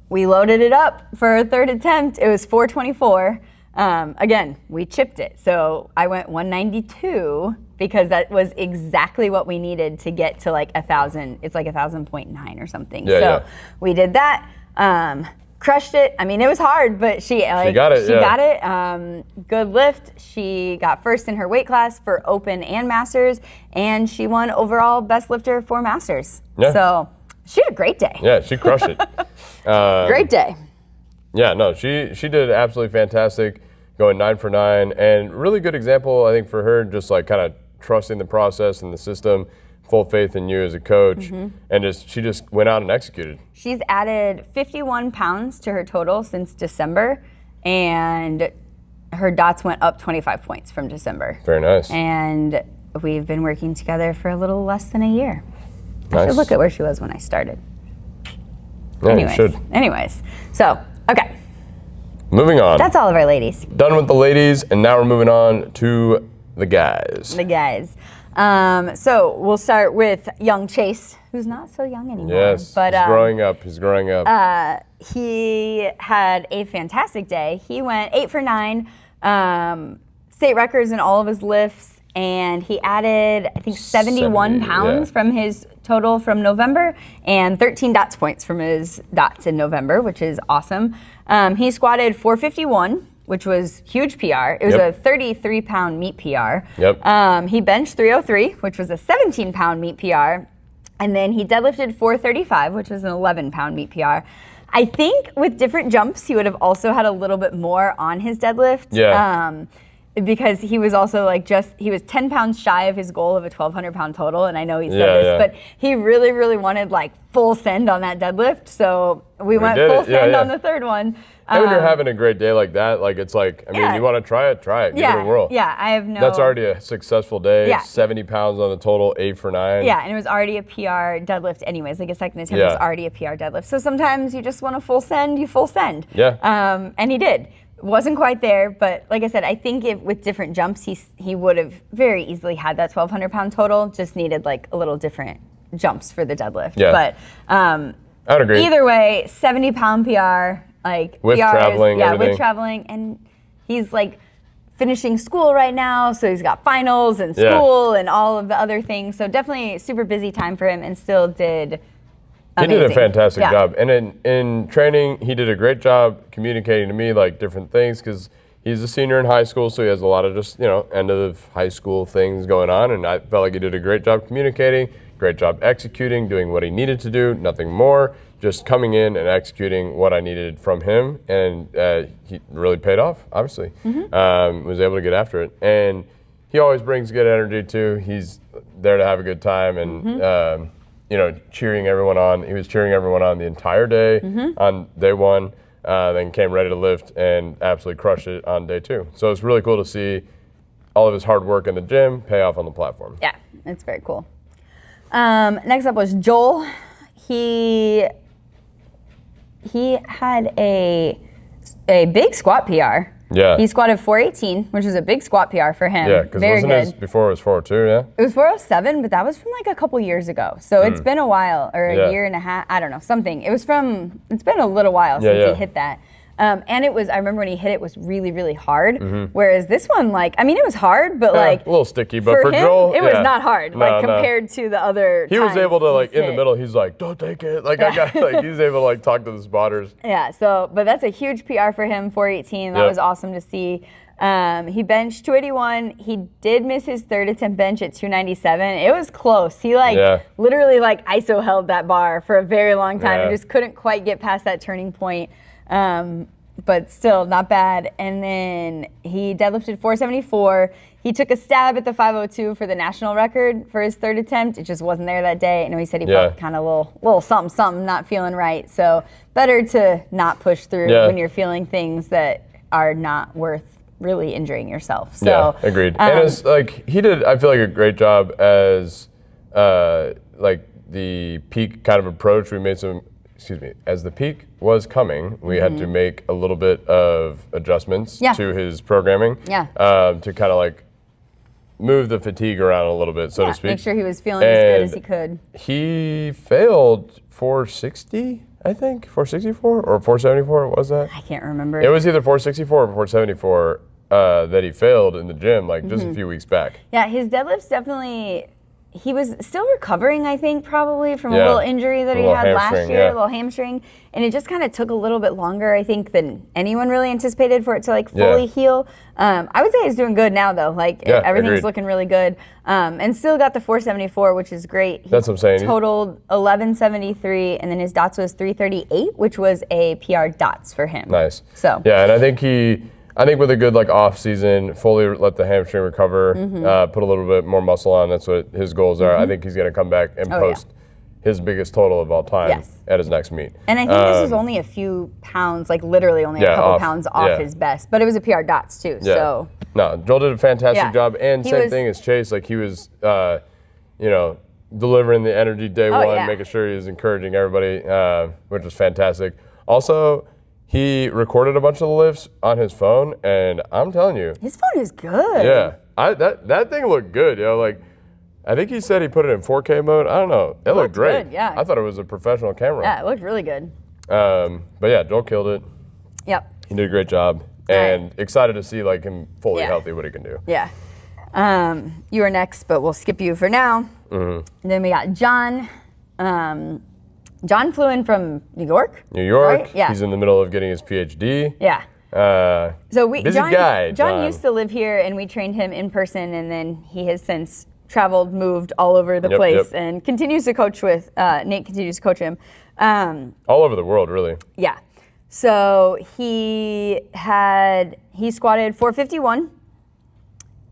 we loaded it up for our third attempt. It was 424. Again, we chipped it. So I went 192 because that was exactly what we needed to get to like 1,000. It's like 1,000.9 or something. So we did that. Crushed it. I mean, it was hard, but she got it. She got it. Good lift. She got first in her weight class for Open and Masters, and she won overall best lifter for Masters. Yeah. So she had a great day. Yeah, she crushed it. Great day. Yeah, no, she did absolutely fantastic, going 9 for 9, and really good example, I think, for her, just like kind of trusting the process and the system. Full faith in you as a coach, and she just went out and executed. She's added 51 pounds to her total since December, and her dots went up 25 points from December. Very nice. And we've been working together for a little less than a year. Nice. I should look at where she was when I started. Yeah, you should. Anyways, so, okay. Moving on. That's all of our ladies. Done with the ladies, and now we're moving on to the guys. The guys. So we'll start with young Chase, who's not so young anymore. Yes, but, he's growing up. He's growing up. He had a fantastic day. He went 8 for 9, state records in all of his lifts, and he added, I think, 71 pounds from his total from November, and 13 dots points from his dots in November, which is awesome. He squatted 451. Which was huge PR. It was a 33-pound meet PR. He benched 303, which was a 17-pound meet PR. And then he deadlifted 435, which was an 11-pound meet PR. I think with different jumps, he would have also had a little bit more on his deadlift. Because he was also he was 10 pounds shy of his goal of a 1,200-pound total. And I know he said this, but he really, really wanted like full send on that deadlift. So we went full send on the third one. And when you're having a great day like that, like it's like, I mean, you want to try it, give it a whirl. Yeah, I have no... That's already a successful day, 70 pounds on the total, 8 for 9. Yeah, and it was already a PR deadlift anyways, like a second attempt was already a PR deadlift. So sometimes you just want to full send, you full send. And he did. Wasn't quite there, but like I said, I think with different jumps, he would have very easily had that 1,200-pound total, just needed like a little different jumps for the deadlift. But I would agree. Either way, 70-pound PR, like with PRs, traveling, everything. With traveling, and he's like finishing school right now, so he's got finals and school and all of the other things. So definitely super busy time for him, and still did amazing. He did a fantastic job, and in training, he did a great job communicating to me like different things because he's a senior in high school, so he has a lot of just end of high school things going on, and I felt like he did a great job communicating, great job executing, doing what he needed to do, nothing more. Just coming in and executing what I needed from him, and he really paid off, obviously. Was able to get after it. And he always brings good energy, too. He's there to have a good time and, cheering everyone on. He was cheering everyone on the entire day on day one, then came ready to lift and absolutely crushed it on day 2. So it's really cool to see all of his hard work in the gym pay off on the platform. Yeah, it's very cool. Next up was Joel. He had a big squat PR. Yeah. He squatted 418, which was a big squat PR for him. Yeah, because wasn't his before it was 402, yeah? It was 407, but that was from like a couple years ago. So it's been a while, or a year and a half, I don't know, something. It's been a little while since he hit that. And it was, I remember when he hit it was really, really hard. Whereas this one, it was hard, but a little sticky, but for him, Joel, it was not hard, compared to the other He was able to, in the middle, he's like, don't take it. He's able to, talk to the spotters. Yeah, but that's a huge PR for him, 418. That was awesome to see. He benched 281. He did miss his third attempt bench at 297. It was close. He, literally, ISO held that bar for a very long time and just couldn't quite get past that turning point. But still not bad. And then he deadlifted 474. He took a stab at the 502 for the national record for his third attempt. It just wasn't there that day. I know he said he felt kind of a little something, not feeling right. So better to not push through when you're feeling things that are not worth really injuring yourself. So agreed. And it's he did, I feel like, a great job as the peak kind of approach. We made some. As the peak was coming, we had to make a little bit of adjustments to his programming to kind of move the fatigue around a little bit, so to speak. Make sure he was feeling as good as he could. He failed 460, I think 464 or 474. What was that? I can't remember. It was either 464 or 474 that he failed in the gym like just a few weeks back. Yeah, his deadlifts definitely. He was still recovering, I think, probably from a little injury that he had last year, a little hamstring, and it just kind of took a little bit longer, I think, than anyone really anticipated for it to like fully heal. I would say he's doing good now, though. Like everything's looking really good, and still got the 474, which is great. That's what I'm saying. Totaled 1173, and then his dots was 338, which was a PR dots for him. Nice. So yeah, and I think with a good like off season, fully let the hamstring recover, put a little bit more muscle on. That's what his goals are. I think he's going to come back and post his biggest total of all time at his next meet. And I think this was only a few pounds, like literally only a couple pounds off his best, but it was a PR dots too. Yeah. So no, Joel did a fantastic job, and same thing as Chase. Like he was, delivering the energy day one, making sure he was encouraging everybody, which was fantastic. Also, he recorded a bunch of the lifts on his phone, and I'm telling you, his phone is good. Yeah, that thing looked good. Like, I think he said he put it in 4K mode. I don't know. It looked great. Good, yeah. I thought it was a professional camera. Yeah, it looked really good. But yeah, Joel killed it. Yep. He did a great job, and excited to see like him fully healthy, what he can do. Yeah. You are next, but we'll skip you for now. And then we got John. John flew in from New York. New York. Right? Yeah. He's in the middle of getting his PhD. Yeah. So busy guy. John used to live here, and we trained him in person, and then he has since traveled, moved all over the place, and continues to coach with Nate. Continues to coach him. All over the world, really. Yeah. So he squatted 451.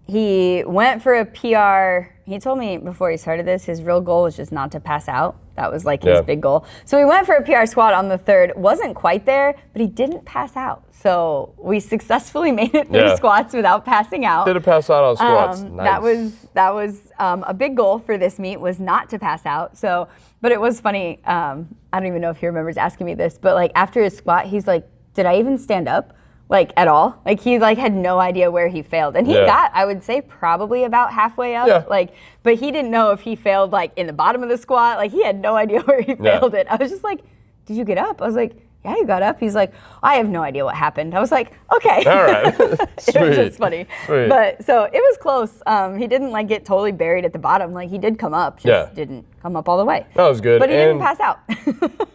He went for a PR. He told me before he started this, his real goal was just not to pass out. That was like his big goal. So he went for a PR squat on the 3rd. Wasn't quite there, but he didn't pass out. So we successfully made it through squats without passing out. Didn't pass out on squats. Nice. That was a big goal for this meet, was not to pass out. So, but it was funny. I don't even know if he remembers asking me this, but like after his squat, he's like, "Did I even stand up? Like at all?" Like he like had no idea where he failed, and he got, I would say, probably about halfway up. Yeah. Like, but he didn't know if he failed like in the bottom of the squat. Like he had no idea where he failed it. I was just like, "Did you get up?" I was like, "Yeah, you got up." He's like, "I have no idea what happened." I was like, "Okay." All right. It was just funny. Sweet. But so it was close. He didn't like get totally buried at the bottom. Like he did come up, just didn't come up all the way. That was good. But he didn't pass out.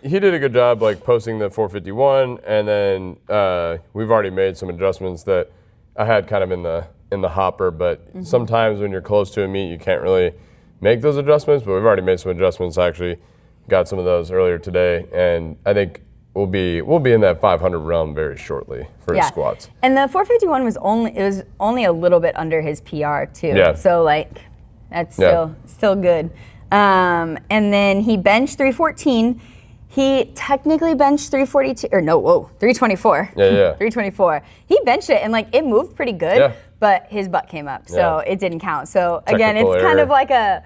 He did a good job like posting the 451, and then we've already made some adjustments that I had kind of in the hopper, but sometimes when you're close to a meet, you can't really make those adjustments, but we've already made some adjustments. I actually got some of those earlier today, and I think we'll be in that 500 realm very shortly for his squats. And the 451 was only a little bit under his PR too. Yeah. So like that's still good. And then he benched 314. He technically benched 342 or 324. Yeah. 324. He benched it and like it moved pretty good, but his butt came up, so it didn't count. So again, it's kind of like a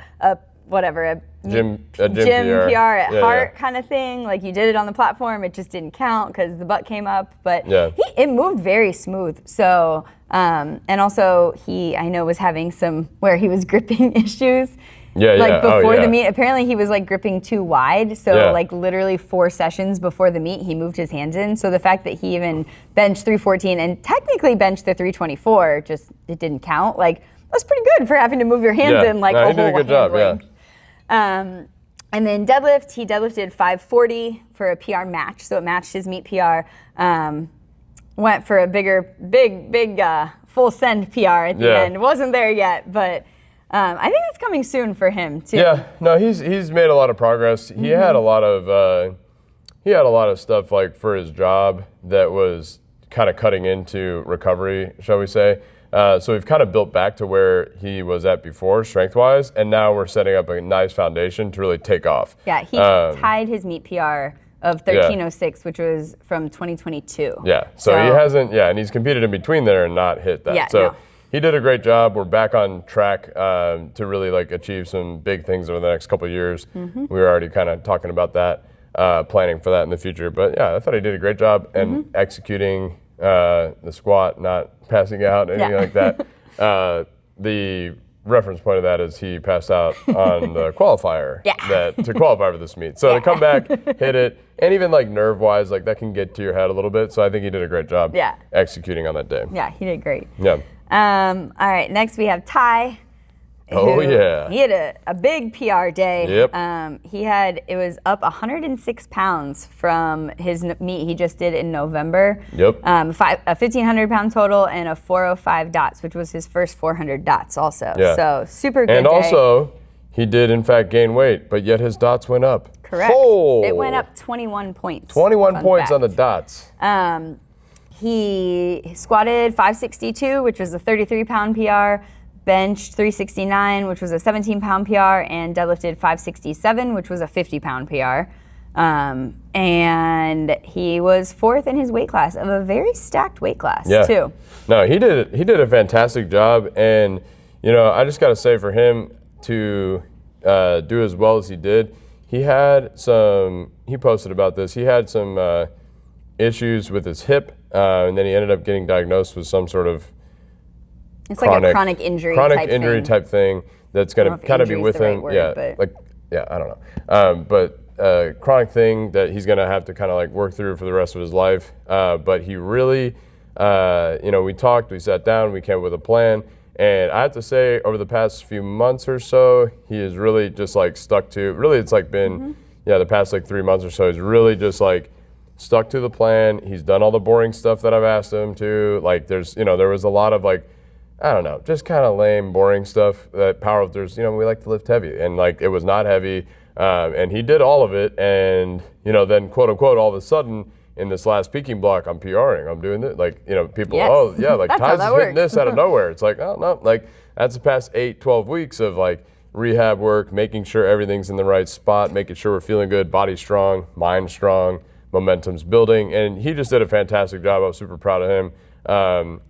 gym PR at heart kind of thing. Like you did it on the platform, it just didn't count because the butt came up. But it moved very smooth. So and also I know was having some where he was gripping issues. Before the meet, apparently he was like gripping too wide. So like literally 4 sessions before the meet, he moved his hands in. So the fact that he even benched 314 and technically benched the 324, just it didn't count. Like that's pretty good for having to move your hands in like a whole he did a good job. length. And then deadlift, he deadlifted 540 for a PR match, so it matched his meet PR. Went for a big full send PR at the end. Wasn't there yet, but I think it's coming soon for him too. Yeah, no, he's made a lot of progress. He had a lot of stuff like for his job that was kind of cutting into recovery, shall we say. So we've kind of built back to where he was at before, strength-wise, and now we're setting up a nice foundation to really take off. Yeah, he tied his meet PR of 1306, which was from 2022. Yeah, so he hasn't, and he's competed in between there and not hit that. He did a great job. We're back on track to really like achieve some big things over the next couple of years. We were already kind of talking about that, planning for that in the future. But yeah, I thought he did a great job and executing the squat, not passing out, anything like that. The reference point of that is he passed out on the qualifier to qualify for this meet. So to come back, hit it, and even like nerve-wise, like that can get to your head a little bit. So I think he did a great job executing on that day. Yeah, he did great. Yeah. All right, next we have Ty. Oh, yeah. He had a big PR day. Yep. It was up 106 pounds from his meet he just did in November. Yep. A 1,500 pound total and a 405 dots, which was his first 400 dots also. Yeah. So super good And day. also, he did in fact gain weight, but yet his dots went up. Correct. Oh. It went up 21 points. 21 points on the dots. He squatted 562, which was a 33 pound PR. Benched 369, which was a 17 pound PR, and deadlifted 567, which was a 50 pound PR. And he was fourth in his weight class of a very stacked weight class too. No, he did a fantastic job, and I just got to say for him to do as well as he did, he posted about this. He had some issues with his hip, and then he ended up getting diagnosed with some sort of like a chronic injury type thing that's going to kind of be with him. I don't know. But chronic thing that he's going to have to kind of like work through for the rest of his life. But he really, we talked, we sat down, we came up with a plan. And I have to say, over the past few months or so, he has really just like stuck to, really it's like been, the past like 3 months or so, he's really just like stuck to the plan. He's done all the boring stuff that I've asked him to. Like there's, there was a lot of like, I don't know, just kind of lame, boring stuff that powerlifters, we like to lift heavy. And like, it was not heavy. And he did all of it. And, then quote unquote, all of a sudden in this last peaking block, I'm PRing, I'm doing this. Like, people, like Ty's is hitting this out of nowhere. It's like, oh no, like that's the past 8-12 weeks of like rehab work, making sure everything's in the right spot, making sure we're feeling good, body strong, mind strong, momentum's building. And he just did a fantastic job. I was super proud of him.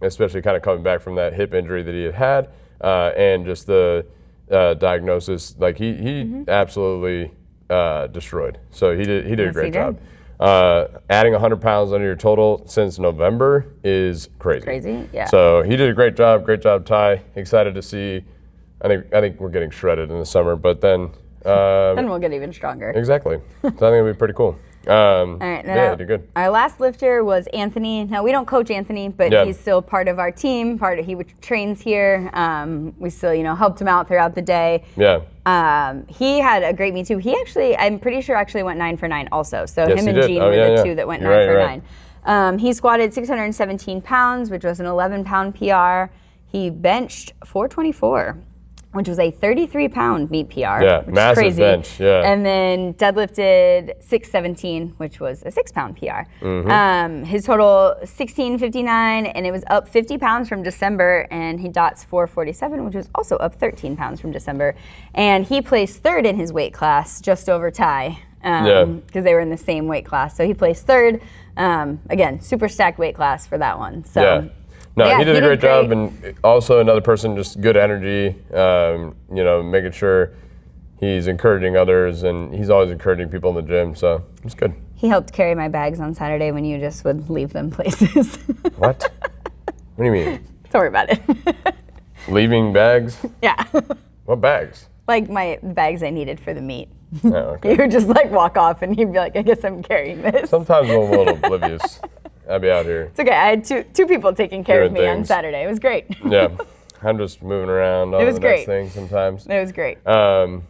Especially kind of coming back from that hip injury that he had and just the diagnosis. Like he absolutely destroyed. So he did a great job. Adding 100 pounds under your total since November is crazy. Yeah. So he did a great job. Great job, Ty. Excited to see. I think we're getting shredded in the summer, but then we'll get even stronger. Exactly. So I think it'll be pretty cool. All right, did good. Our last lifter was Anthony. Now we don't coach Anthony, but he's still part of our team. He trains here. We still, helped him out throughout the day. Yeah. He had a great meet too. I'm pretty sure went 9 for 9 also. So him and Gene were the two that went 9 for 9. He squatted 617 pounds, which was an 11 pound PR. He benched 424. Which was a 33 pound meet PR. Yeah, which massive is crazy. Bench. Yeah. And then deadlifted 617, which was a 6 pound PR. His total 1659, and it was up 50 pounds from December. And he dots 447, which was also up 13 pounds from December. And he placed third in his weight class, just over Ty, because they were in the same weight class. So he placed third. Again, super stacked weight class for that one. So. Yeah. No, he did a great job, and also another person, just good energy, making sure he's encouraging others, and he's always encouraging people in the gym, so it's good. He helped carry my bags on Saturday when you just would leave them places. What? What do you mean? Don't worry about it. Leaving bags? Yeah. What bags? Like my bags I needed for the meet. Oh, okay. You would just like walk off, and he'd be like, I guess I'm carrying this. Sometimes I'm a little oblivious. I'd be out here. It's okay. I had two people taking care of me on Saturday. It was great. Yeah. I'm just moving around on the next thing sometimes. It was great. But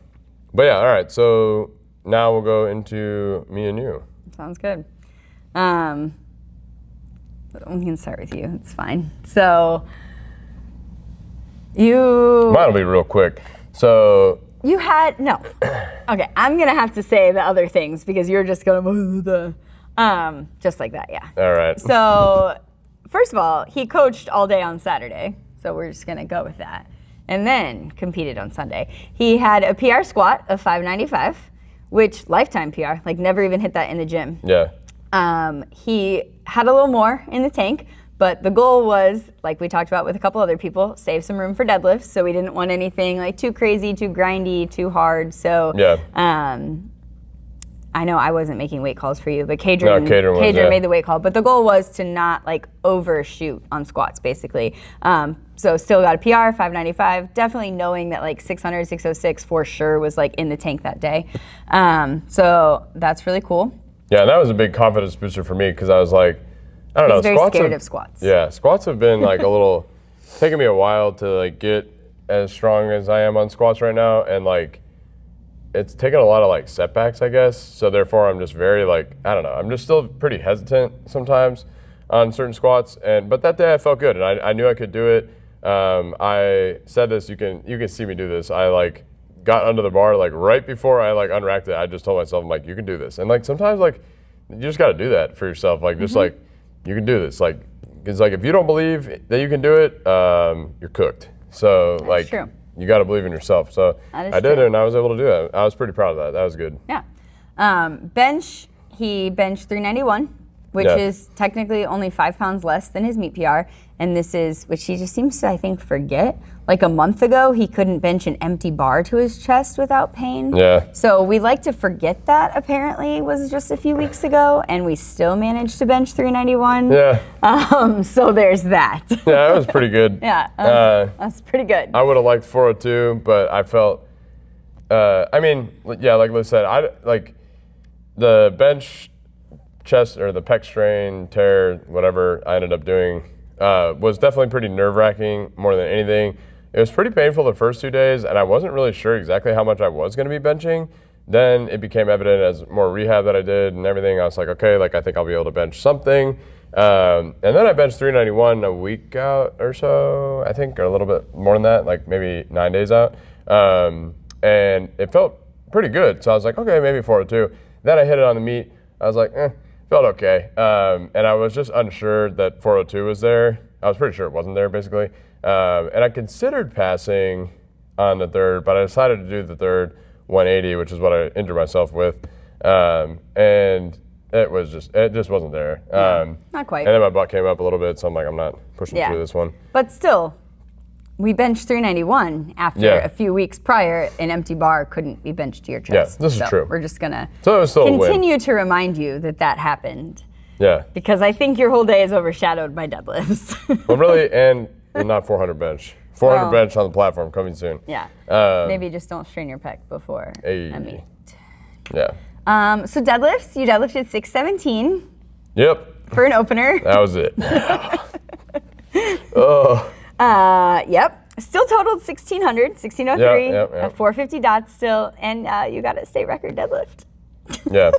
yeah, all right. So now we'll go into me and you. Sounds good. We can start with you. It's fine. So Mine'll be real quick. So you had no. Okay, I'm gonna have to say the other things because you're just gonna just like that, yeah. All right. So first of all, he coached all day on Saturday, so we're just gonna go with that. And then competed on Sunday. He had a PR squat of 595, which lifetime PR, like never even hit that in the gym. Yeah. He had a little more in the tank, but the goal was, like we talked about with a couple other people, save some room for deadlifts. So we didn't want anything like too crazy, too grindy, too hard. So I know I wasn't making weight calls for you, but Kadrian made the weight call. But the goal was to not like overshoot on squats, basically. So still got a PR, 595. Definitely knowing that like 600, 606 for sure was like in the tank that day. So that's really cool. Yeah, and that was a big confidence booster for me because I was like, I don't know. He's very scared of squats. Yeah, squats have been like a little, taking me a while to like get as strong as I am on squats right now. And like, it's taken a lot of like setbacks, I guess. So therefore I'm just very like, I don't know. I'm just still pretty hesitant sometimes on certain squats. But that day I felt good and I knew I could do it. I said this, you can see me do this. I like got under the bar like right before I like unracked it. I just told myself, I'm like, you can do this. And like sometimes like you just got to do that for yourself. Like just like you can do this. Like it's like if you don't believe that you can do it, you're cooked. So That's like true. you got to believe in yourself. So I did it and I was able to do it. I was pretty proud of that. That was good. Yeah. Bench, he benched 391, which is technically only 5 pounds less than his meet PR. And this is, which he just seems to, I think, forget. Like a month ago, he couldn't bench an empty bar to his chest without pain. Yeah. So we like to forget that apparently was just a few weeks ago, and we still managed to bench 391. Yeah. So there's that. Yeah, that was pretty good. That's pretty good. I would have liked 402, but I felt, I mean, yeah, like Liz said, I like the bench chest or the pec strain, tear, whatever I ended up doing, was definitely pretty nerve-wracking more than anything. It was pretty painful the first 2 days, and I wasn't really sure exactly how much I was going to be benching. Then it became evident as more rehab that I did and everything. I was like, okay, like I think I'll be able to bench something. And then I benched 391 a week out or so, I think, or a little bit more than that, like maybe 9 days out. And it felt pretty good. So I was like, okay, maybe 402. Then I hit it on the meet. I was like, felt okay. And I was just unsure that 402 was there. I was pretty sure it wasn't there, basically. And I considered passing on the third, but I decided to do the third 180, which is what I injured myself with. And it just wasn't there. Not quite. And then my butt came up a little bit, so I'm like, I'm not pushing through this one. But still, we benched 391 after a few weeks prior. An empty bar couldn't be benched to your chest. Yeah, this is true. We're just gonna continue to remind you that happened. Yeah. Because I think your whole day is overshadowed by deadlifts. Well, really, and not 400 bench. 400 bench on the platform coming soon. Yeah. Maybe just don't strain your pec before a meet. Yeah. So deadlifts, you deadlifted 617. Yep. For an opener. That was it. Oh. Yep. Still totaled 1,600, 1,603, Yep. 450 dots still, and you got a state record deadlift. Yeah.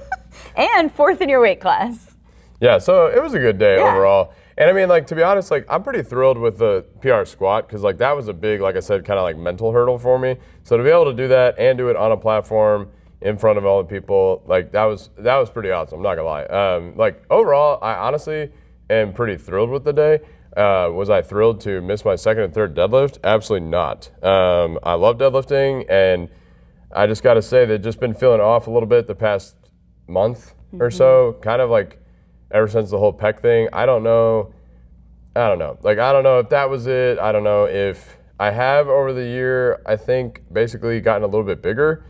And fourth in your weight class. Yeah, so it was a good day overall. And I mean, like, to be honest, like, I'm pretty thrilled with the PR squat because, like, that was a big, like I said, kind of like mental hurdle for me. So to be able to do that and do it on a platform in front of all the people, like, that was pretty awesome, I'm not gonna lie. Like, overall, I honestly am pretty thrilled with the day. Was I thrilled to miss my second and third deadlift? Absolutely not. I love deadlifting, and I just gotta say they've just been feeling off a little bit the past month or so, kind of like ever since the whole pec thing. I don't know. Like, I don't know if that was it. I don't know if I have over the year, I think, basically gotten a little bit bigger.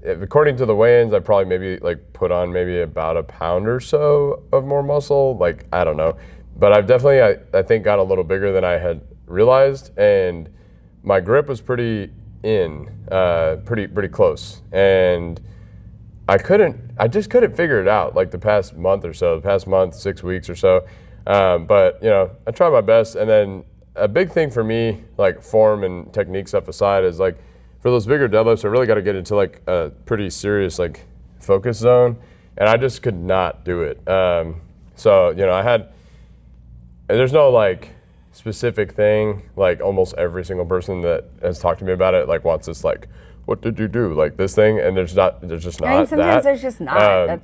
According to the weigh-ins, I probably maybe like put on maybe about a pound or so of more muscle. Like, I don't know. But I've definitely, I think, got a little bigger than I had realized. And my grip was pretty pretty close. And I just couldn't figure it out like the past month or so, the past month, 6 weeks or so. But, you know, I tried my best. And then a big thing for me, like form and technique stuff aside, is like for those bigger deadlifts, I really got to get into like a pretty serious like focus zone. And I just could not do it. So, you know, there's no like specific thing, like almost every single person that has talked to me about it like wants this like, what did you do, like this thing? And there's just not. I mean, sometimes there's just not.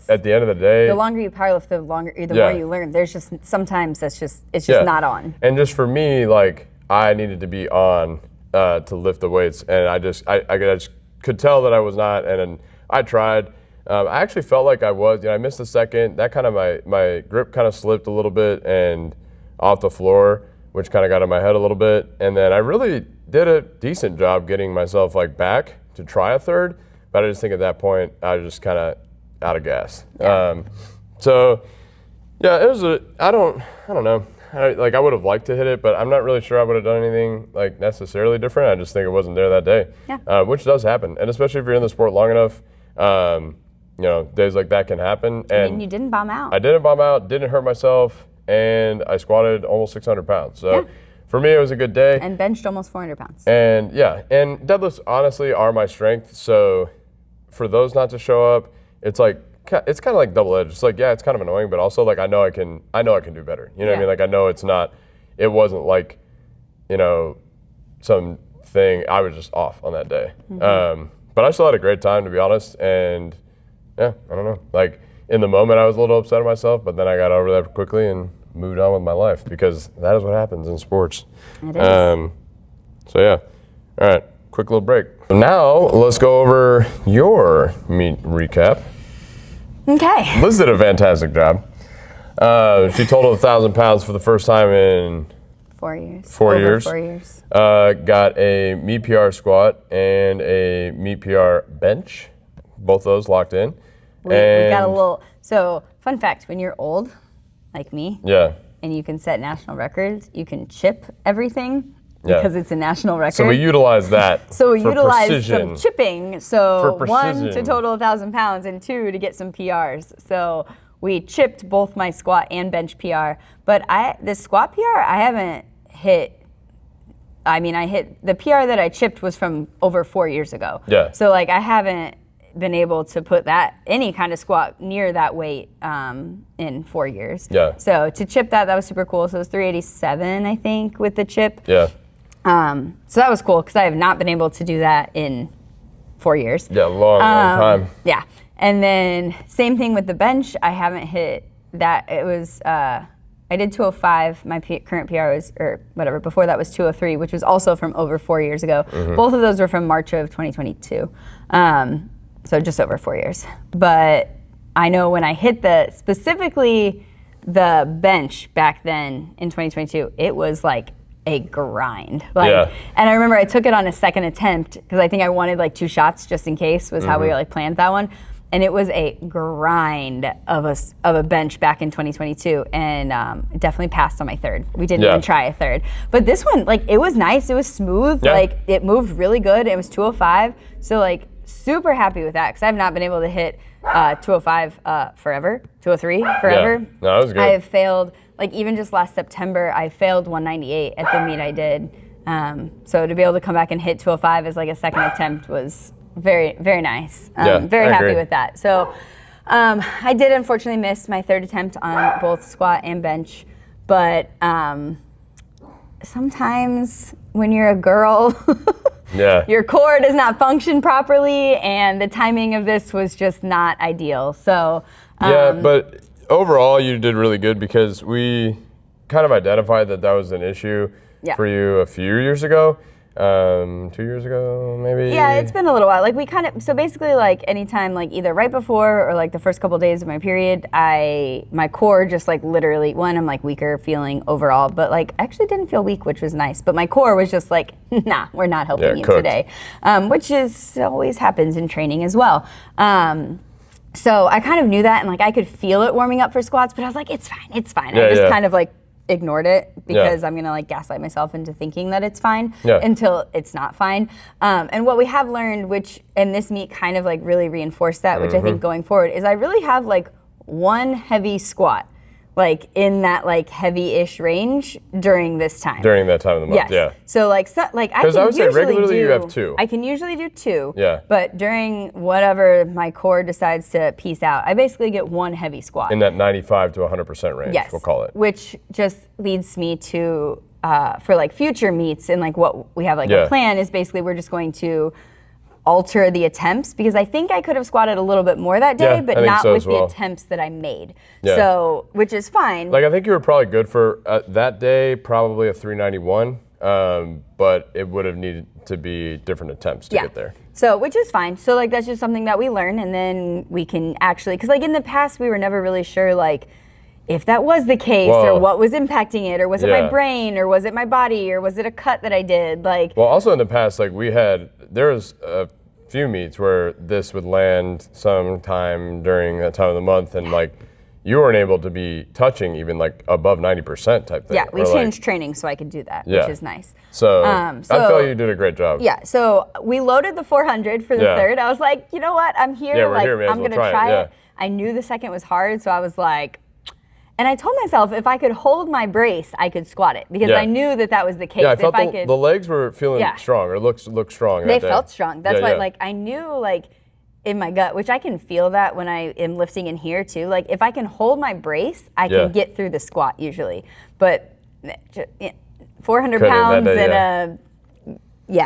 At the end of the day, the longer you powerlift, the more you learn. There's just sometimes it's just not on. And just for me, like I needed to be on to lift the weights, and I just could tell that I was not. And then I tried. I actually felt like I was. You know, I missed the second. That kind of my grip kind of slipped a little bit and off the floor, which kind of got in my head a little bit. And then I really did a decent job getting myself like back to try a third, but I just think at that point I was just kind of out of gas. So yeah, it was I don't know. I would have liked to hit it, but I'm not really sure I would have done anything like necessarily different. I just think it wasn't there that day, which does happen, and especially if you're in the sport long enough, days like that can happen. And I mean, you didn't bomb out. I didn't bomb out, didn't hurt myself, and I squatted almost 600 pounds. So for me, it was a good day. And benched almost 400 pounds. And and deadlifts honestly are my strength. So for those not to show up, it's kind of like double-edged. It's like, it's kind of annoying, but also like I know I can do better. You know what I mean? Like I know it wasn't like, something I was just off on that day. But I still had a great time, to be honest. And I don't know. Like in the moment, I was a little upset at myself, but then I got over that quickly and moved on with my life, because that is what happens in sports. It is. All right, quick little break. Now let's go over your meet recap. Okay. Liz did a fantastic job. She totaled 1,000 pounds for the first time in 4 years. 4 years. 4 years. Got a meet PR squat and a meet PR bench. Both those locked in. We got a little. So fun fact: when you're old, like me, and you can set national records, you can chip everything because it's a national record. So we utilize that. So we for utilize precision. some chipping. So For 1 to precision. total 1,000 pounds, and 2 to get some PRs. So we chipped both my squat and bench PR. But the squat PR I haven't hit. I mean, I hit the PR that I chipped was from over 4 years ago. Yeah. So like I haven't been able to put any kind of squat near that weight in 4 years. Yeah. So to chip that was super cool. So it was 387, I think, with the chip. Yeah. So that was cool because I have not been able to do that in 4 years. Yeah, long time. Yeah. And then same thing with the bench. I haven't hit that. It was, I did 205. My current PR was, or whatever, before that was 203, which was also from over 4 years ago. Both of those were from March of 2022. So just over 4 years. But I know when I hit specifically the bench back then in 2022, it was like a grind. And I remember I took it on a second attempt because I think I wanted like 2 shots just in case was how we like planned that one. And it was a grind of a bench back in 2022, and definitely passed on my third. We didn't even try a third. But this one, like, it was nice. It was smooth. Yeah. Like, it moved really good. It was 205. So, like, super happy with that because I've not been able to hit 205 forever, 203 forever. Yeah. No, that was good. I have failed, like, even just last September, I failed 198 at the meet I did. So to be able to come back and hit 205 as, like, a second attempt was very, very nice. Very happy with that. So I did unfortunately miss my third attempt on both squat and bench, but sometimes when you're a girl, your core does not function properly, and the timing of this was just not ideal. So but overall you did really good because we kind of identified that was an issue for you a few years ago. 2 years ago, maybe? Yeah, it's been a little while. Like so basically like anytime like either right before or like the first couple of days of my period, my core just like literally, I'm like weaker feeling overall, but like I actually didn't feel weak, which was nice. But my core was just like, nah, we're not helping you today. Which always happens in training as well. So I kind of knew that and like I could feel it warming up for squats, but I was like, it's fine. I just kind of like ignored it because I'm gonna like gaslight myself into thinking that it's fine until it's not fine. And what we have learned, and this meet kind of like really reinforced that, which I think going forward is I really have like one heavy squat, like in that like heavy-ish range during this time. During that time of the month, yes. So I can I would say regularly you have 2. I can usually do 2. Yeah. But during whatever my core decides to piece out, I basically get one heavy squat. In that 95 to 100% range, we'll call it. Which just leads me to, for like future meets and like what we have like a plan is basically we're just going to alter the attempts because I think I could have squatted a little bit more that day, but not with the attempts that I made. Yeah. So, which is fine. Like I think you were probably good for that day, probably a 391, but it would have needed to be different attempts to get there. So, which is fine. So like that's just something that we learn and then we can actually, because like in the past we were never really sure like if that was the case or what was impacting it, or was it my brain, or was it my body, or was it a cut that I did? Like, well, also in the past, like there was a few meets where this would land sometime during that time of the month, and like you weren't able to be touching even like above 90% type thing. Yeah, we or changed training so I could do that, which is nice. So I feel like you did a great job. Yeah, so we loaded the 400 for the third. I was like, you know what, I'm here. Yeah, we're here, man. I'm going to try it. I knew the second was hard, so I was like, and I told myself if I could hold my brace, I could squat it because I knew that was the case. Yeah, I felt the legs were feeling strong or looked strong. They felt strong. That's why, like, I knew, like, in my gut, which I can feel that when I am lifting in here too. Like if I can hold my brace, I can get through the squat usually. But 400 pounds and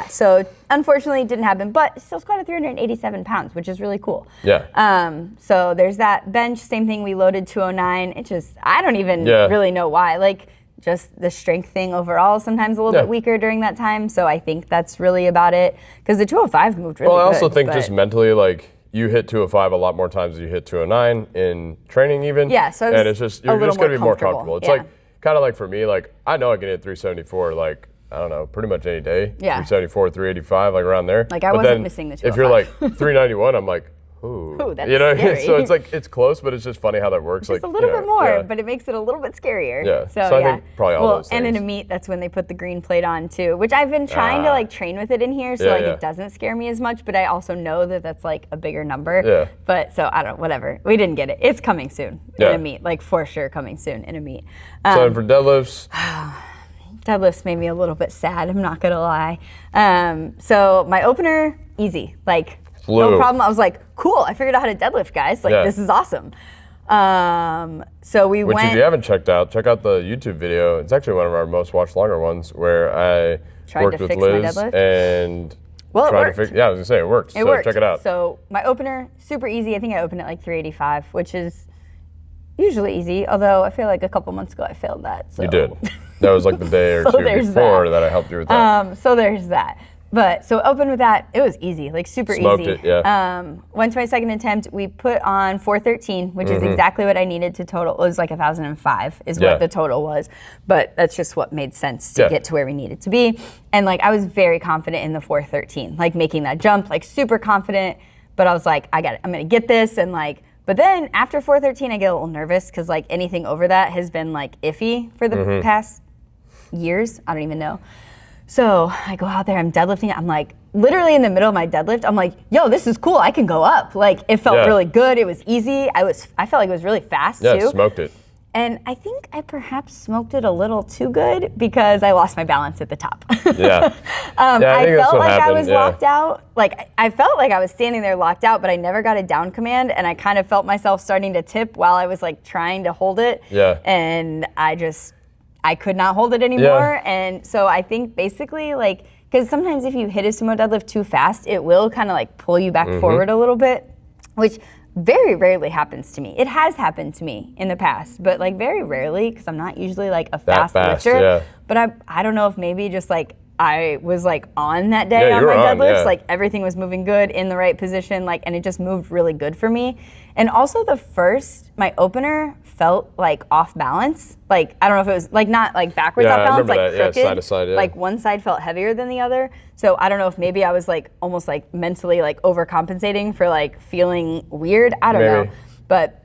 so unfortunately it didn't happen, but still squatted 387 pounds, which is really cool. Yeah. So there's that bench, same thing, we loaded 209. It just, I don't even really know why. Like just the strength thing overall, sometimes a little bit weaker during that time. So I think that's really about it. Because the 205 moved really good. Well, I also think just mentally, like you hit 205 a lot more times than you hit 209 in training even. Yeah, so and it's just, you're just going to be more comfortable. It's like, kind of like for me, like I know I can hit 374, like, I don't know, pretty much any day. Yeah. 374, 385, like around there. Like I wasn't missing the 205. If you're like 391, I'm like, ooh, that's scary. So it's like, it's close, but it's just funny how that works. Just like a little bit more, but it makes it a little bit scarier. Yeah. So I think probably all those things. And in a meet, that's when they put the green plate on too, which I've been trying to like train with it in here, so it doesn't scare me as much. But I also know that that's like a bigger number. Yeah. But so I don't, whatever. We didn't get it. It's coming soon in a meet, like for sure coming soon in a meet. So for deadlifts. Deadlifts made me a little bit sad. I'm not gonna lie. So my opener, easy, like. No problem. I was like, cool, I figured out how to deadlift, guys. Like, this is awesome. So we went. Which if you haven't checked out, check out the YouTube video. It's actually one of our most watched longer ones where I worked with Liz and tried to fix. Yeah, I was gonna say it worked. It worked. Check it out. So my opener, super easy. I think I opened at like 385, which is usually easy. Although I feel like a couple months ago I failed that. So. You did. That was like the day or two before that I helped you with that. So there's that. But so open with that, it was easy, like super Smoked easy. It, yeah. Went to my second attempt. We put on 413, which is exactly what I needed to total. It was like 1,005 is what the total was. But that's just what made sense to get to where we needed to be. And like I was very confident in the 413, like making that jump, like super confident. But I was like, I got it. I'm gonna get this. And like, but then after 413, I get a little nervous because like anything over that has been like iffy for the past years. I don't even know. So I go out there, I'm deadlifting, I'm like, literally in the middle of my deadlift, I'm like, yo, this is cool, I can go up. Like, it felt really good, it was easy, I felt like it was really fast too. Yeah, smoked it. And I think I perhaps smoked it a little too good because I lost my balance at the top. Yeah. I felt like I was locked out. Like, I felt like I was standing there locked out, but I never got a down command, and I kind of felt myself starting to tip while I was like trying to hold it. Yeah. And I could not hold it anymore. And so I think basically like, because sometimes if you hit a sumo deadlift too fast, it will kind of like pull you back forward a little bit, which very rarely happens to me. It has happened to me in the past, but like very rarely because I'm not usually like a fast lifter. Yeah. But I don't know if maybe just like I was like on that day on my deadlifts, like everything was moving good in the right position, like, and it just moved really good for me. And also my opener felt like off balance. Like, I don't know if it was like not like backwards off balance, like crooked. Side to side, Like one side felt heavier than the other. So I don't know if maybe I was like almost like mentally like overcompensating for like feeling weird. I don't know. But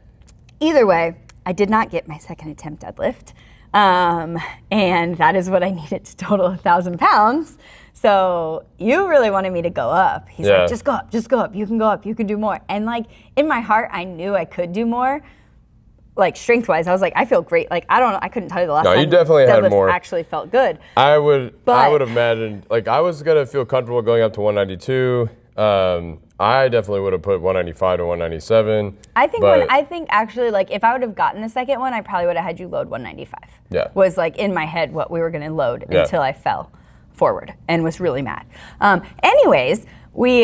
either way, I did not get my second attempt deadlift. And that is what I needed to total 1,000 pounds. So you really wanted me to go up. He's like, just go up, you can go up, you can do more. And like in my heart, I knew I could do more. Like strength wise, I was like, I feel great. Like I couldn't tell you the last time. You definitely had more. Actually felt good. I would imagine like I was gonna feel comfortable going up to 192. I definitely would have put 195 to 197. I think actually like if I would have gotten the second one, I probably would have had you load 195. Yeah. Was like in my head what we were gonna load until I fell forward and was really mad. Anyways, we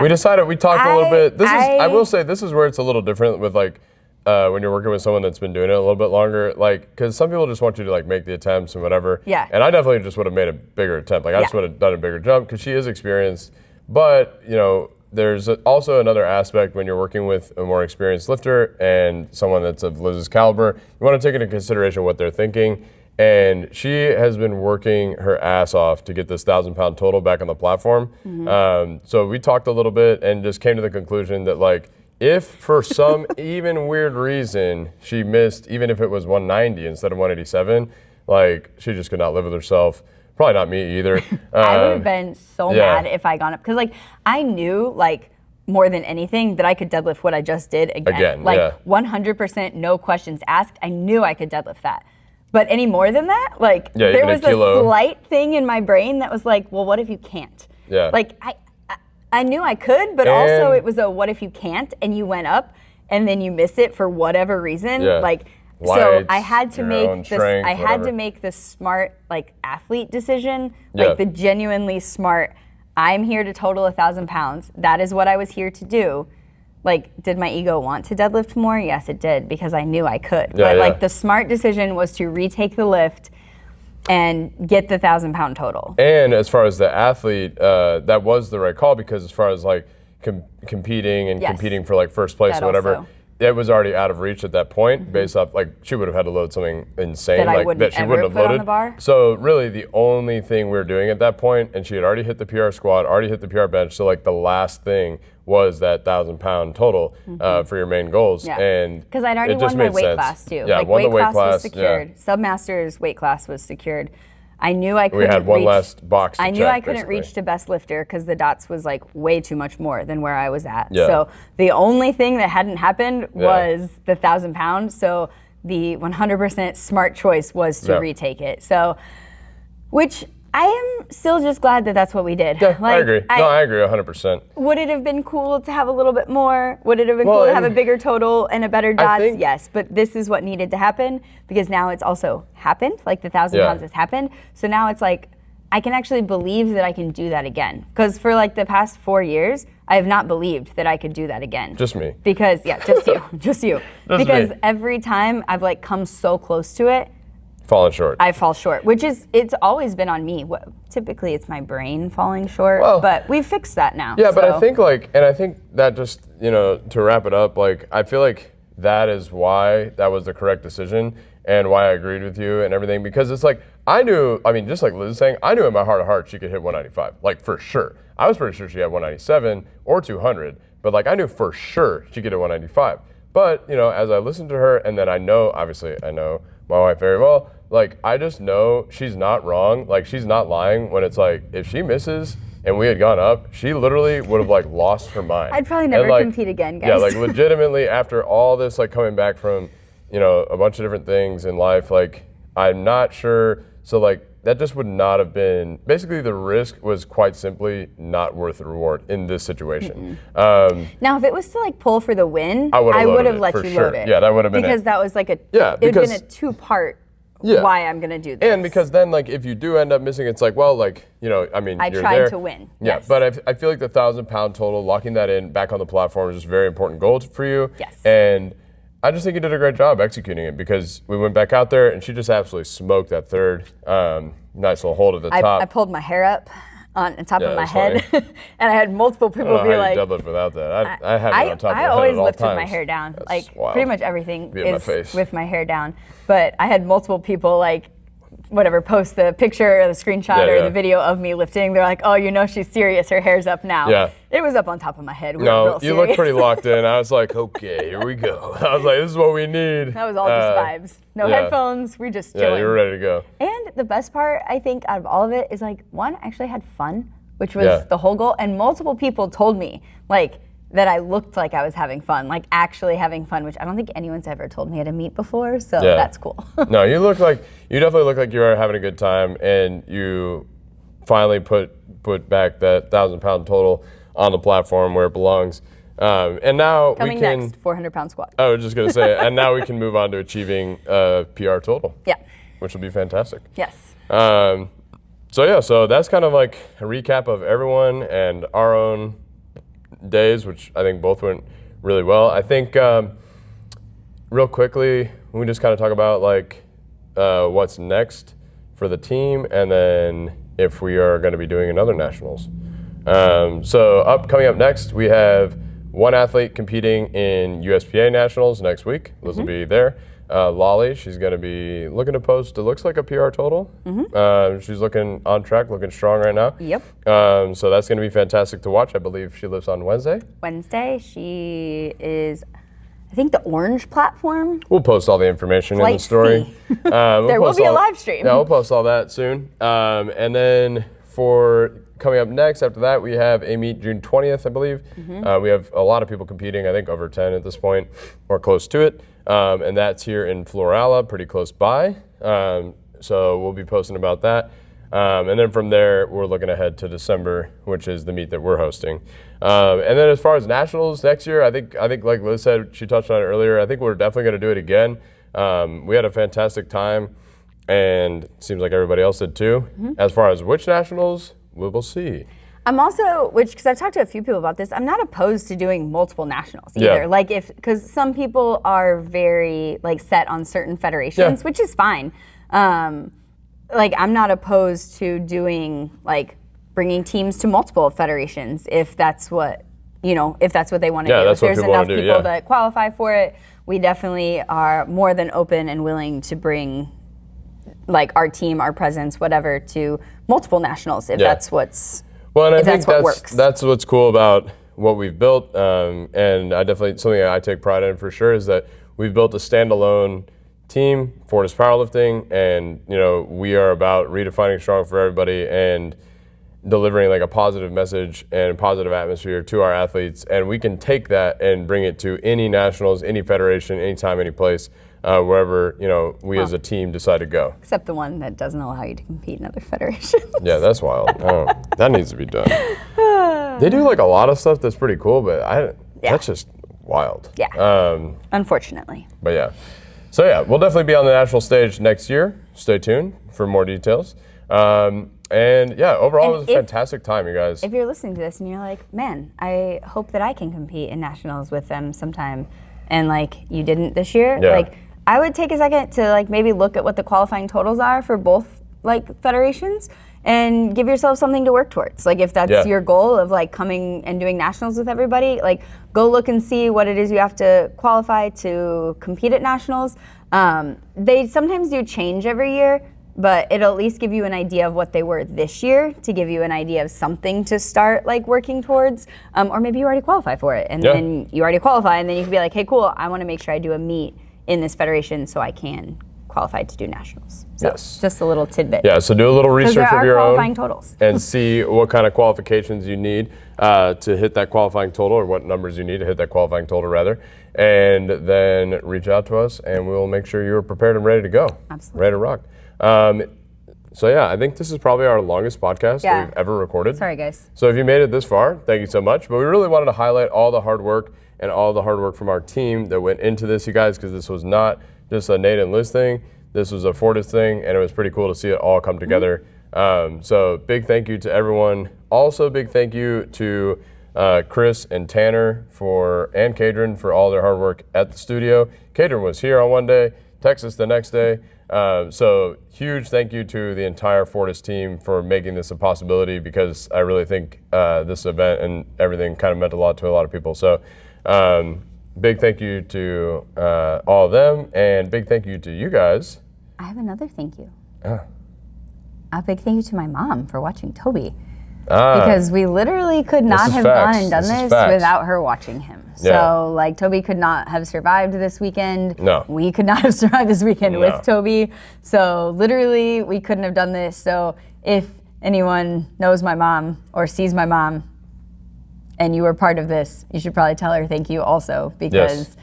decided, we talked a little bit. I will say this is where it's a little different with like when you're working with someone that's been doing it a little bit longer, like, because some people just want you to like make the attempts and whatever. Yeah. And I definitely just would have made a bigger attempt. Like I just would have done a bigger jump because she is experienced. But, you know, there's also another aspect when you're working with a more experienced lifter and someone that's of Liz's caliber. You want to take into consideration what they're thinking. And she has been working her ass off to get this 1,000-pound total back on the platform. So we talked a little bit and just came to the conclusion that, like, if for some even weird reason she missed, even if it was 190 instead of 187, like she just could not live with herself. Probably not me either. I would have been so mad if I gone up, because like I knew like more than anything that I could deadlift what I just did again. Like 100% no questions asked. I knew I could deadlift that. But any more than that, like there was a slight thing in my brain that was like, well, what if you can't? Yeah. Like I knew I could, but also it was a what if you can't and you went up and then you miss it for whatever reason. Yeah. Like so I had to make this had to make the smart like athlete decision, like the genuinely smart, I'm here to total 1,000 pounds. That is what I was here to do. Like, did my ego want to deadlift more? Yes, it did, because I knew I could. But like the smart decision was to retake the lift and get the 1,000 pound total. And as far as the athlete, that was the right call, because as far as like competing and competing for like first place or whatever, also. It was already out of reach at that point, based off like she would have had to load something insane that she wouldn't have loaded. On the bar. So really the only thing we were doing at that point, and she had already hit the PR squat, already hit the PR bench, so like the last thing was that 1,000 pound total for your main goals. Yeah. And because I'd already won my weight class too. Yeah, like won the weight class was secured. Submasters weight class was secured. I knew I couldn't We had one last box to I knew check, I couldn't basically. reach to best lifter because the dots was like way too much more than where I was at. Yeah. So the only thing that hadn't happened was the 1,000 pounds. So the 100% smart choice was to retake it. So, which I am still just glad that that's what we did. Yeah, like, I agree. I agree 100%. Would it have been cool to have a little bit more? Would it have been cool to have a bigger total and a better dots? Yes, but this is what needed to happen, because now it's also happened. Like the 1,000 pounds has happened. So now it's like, I can actually believe that I can do that again. Because for like the past 4 years, I have not believed that I could do that again. Just me. Because, just you, just you. Because every time I've like come so close to it, falling short. I fall short, which is, it's always been on me. Typically it's my brain falling short, but we've fixed that now. Yeah, but I think like, and I think that just, you know, to wrap it up, like, I feel like that is why that was the correct decision and why I agreed with you and everything, because it's like, I knew, I mean, just like Liz is saying, I knew in my heart of hearts she could hit 195, like for sure. I was pretty sure she had 197 or 200, but like I knew for sure she could hit 195. But, you know, as I listened to her, and then I know, obviously I know my wife very well, like, I just know she's not wrong. Like, she's not lying when it's like, if she misses and we had gone up, she literally would have, like, lost her mind. I'd probably never compete again, guys. Yeah, like, legitimately, after all this, like, coming back from, you know, a bunch of different things in life, like, I'm not sure. So, like, that just would not have been, basically the risk was quite simply not worth the reward in this situation. Now, if it was to like pull for the win, I would have let you load it. Yeah, that would have been because that was like it would have been a two-part why I'm going to do this. And because then, like, if you do end up missing, it's like, well, like, you know, I mean, I you're tried there. to win. Yeah, Yes. but I feel like the 1,000 pound total, locking that in back on the platform is just a very important goal for you. Yes. And I just think you did a great job executing it, because we went back out there and she just absolutely smoked that third. Nice little hold at the top. I pulled my hair up on top of my head, and I had multiple people be like, deadlift without that. I have it on top of my head I always at all lifted times. my hair down. That's like wild. pretty much everything Be in my is face. with my hair down. But I had multiple people like, whatever, post the picture or the screenshot or the video of me lifting. They're like, oh, you know she's serious. Her hair's up now. Yeah. It was up on top of my head. We were No, real you serious. look pretty locked in. I was like, okay, here we go. I was like, this is what we need. That was all just vibes. No headphones. We just chilling. Yeah, you were ready to go. And the best part, I think, out of all of it is like, one, I actually had fun, which was the whole goal. And multiple people told me like that I looked like I was having fun, like actually having fun, which I don't think anyone's ever told me at a meet before. So that's cool. No, you definitely look like you are having a good time, and you finally put back that 1,000 pound total on the platform where it belongs. And now Coming we can next, 400 pound squat. I was just gonna say, and now we can move on to achieving PR total. Yeah. Which will be fantastic. Yes. So that's kind of like a recap of everyone and our own days, which I think both went really well. I think real quickly, we just kind of talk about like what's next for the team, and then if we are going to be doing another nationals. So coming up next, we have one athlete competing in USPA nationals next week. Liz will be there. Lolly, she's going to be looking to post, it looks like a PR total. She's looking on track, looking strong right now. Yep. So that's going to be fantastic to watch. I believe she lives on Wednesday. She is, I think, the orange platform. We'll post all the information in the story. There will be a live stream. Yeah, we'll post all that soon. And then for coming up next after that, we have a meet June 20th, I believe. We have a lot of people competing, I think over 10 at this point, or close to it. And that's here in Florala, pretty close by. So we'll be posting about that. And then from there, we're looking ahead to December, which is the meet that we're hosting. And then as far as nationals next year, I think like Liz said, she touched on it earlier, I think we're definitely going to do it again. We had a fantastic time, and it seems like everybody else did too. As far as which nationals, we will see. I'm also, because I've talked to a few people about this, I'm not opposed to doing multiple nationals either. Yeah. Because some people are very set on certain federations, which is fine. I'm not opposed to doing bringing teams to multiple federations if that's what they want to do. If there's enough people that qualify for it, we definitely are more than open and willing to bring our team, our presence, whatever, to multiple nationals if that's what's well, and I think what works. That's what's cool about what we've built, and I definitely, something I take pride in for sure, is that we've built a standalone team, Fortis Powerlifting, and we are about redefining strong for everybody and delivering a positive message and positive atmosphere to our athletes, and we can take that and bring it to any nationals, any federation, anytime, any place, wherever we as a team decide to go. Except the one that doesn't allow you to compete in other federations. Yeah, that's wild. That needs to be done. They do a lot of stuff that's pretty cool, but that's just wild. Yeah. Unfortunately. But yeah. So yeah, we'll definitely be on the national stage next year. Stay tuned for more details. And yeah, overall it was a fantastic time, you guys. If you're listening to this and you're like, man, I hope that I can compete in nationals with them sometime, and you didn't this year, I would take a second to maybe look at what the qualifying totals are for both federations and give yourself something to work towards. If that's your goal of coming and doing nationals with everybody, go look and see what it is you have to qualify to compete at nationals. They sometimes do change every year, but it'll at least give you an idea of what they were this year to give you an idea of something to start working towards. Or maybe you already qualify for it, and then you already qualify, and then you can be like, hey, cool, I want to make sure I do a meet in this federation so I can qualify to do nationals. So just a little tidbit. Yeah, so do a little research of your own totals. And see what kind of qualifications you need to hit that qualifying total, or what numbers you need to hit that qualifying total rather. And then reach out to us and we'll make sure you're prepared and ready to go. Absolutely. Ready to rock. So yeah, I think this is probably our longest podcast that we've ever recorded. Sorry guys. So if you made it this far, thank you so much. But we really wanted to highlight all the hard work and all the hard work from our team that went into this, you guys, because this was not just a Nate and Liz thing. This was a Fortis thing, and it was pretty cool to see it all come together. So big thank you to everyone. Also big thank you to Chris and Tanner and Kadrin for all their hard work at the studio. Kadrin was here on one day, Texas the next day. So huge thank you to the entire Fortis team for making this a possibility, because I really think this event and everything kind of meant a lot to a lot of people. So big thank you to all of them, and big thank you to you guys. I have another thank you. A big thank you to my mom for watching Toby. Because we literally could not have gone and done this without her watching him. So Toby could not have survived this weekend. No. We could not have survived this weekend with Toby. So literally we couldn't have done this. So if anyone knows my mom or sees my mom and you were part of this, you should probably tell her thank you also, because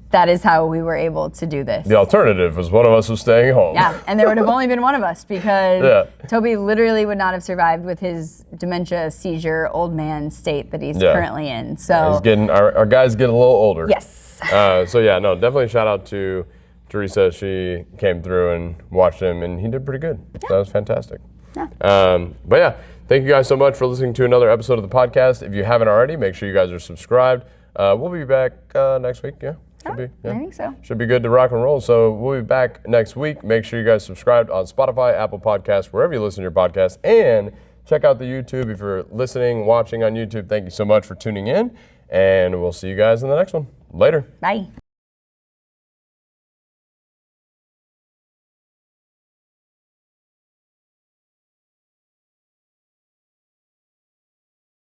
that is how we were able to do this. The alternative was one of us was staying home. Yeah, and there would have only been one of us, because Toby literally would not have survived with his dementia, seizure, old man state that he's currently in. So he's getting, our guy's getting a little older. Yes. So yeah, no, definitely shout out to Teresa. She came through and watched him, and he did pretty good. Yeah. So that was fantastic. Yeah. But yeah, thank you guys so much for listening to another episode of the podcast. If you haven't already, make sure you guys are subscribed. We'll be back next week. Yeah. I think so. Should be good to rock and roll. So we'll be back next week. Make sure you guys subscribe on Spotify, Apple Podcasts, wherever you listen to your podcasts, and check out the YouTube if you're listening, watching on YouTube. Thank you so much for tuning in, and we'll see you guys in the next one. Later. Bye.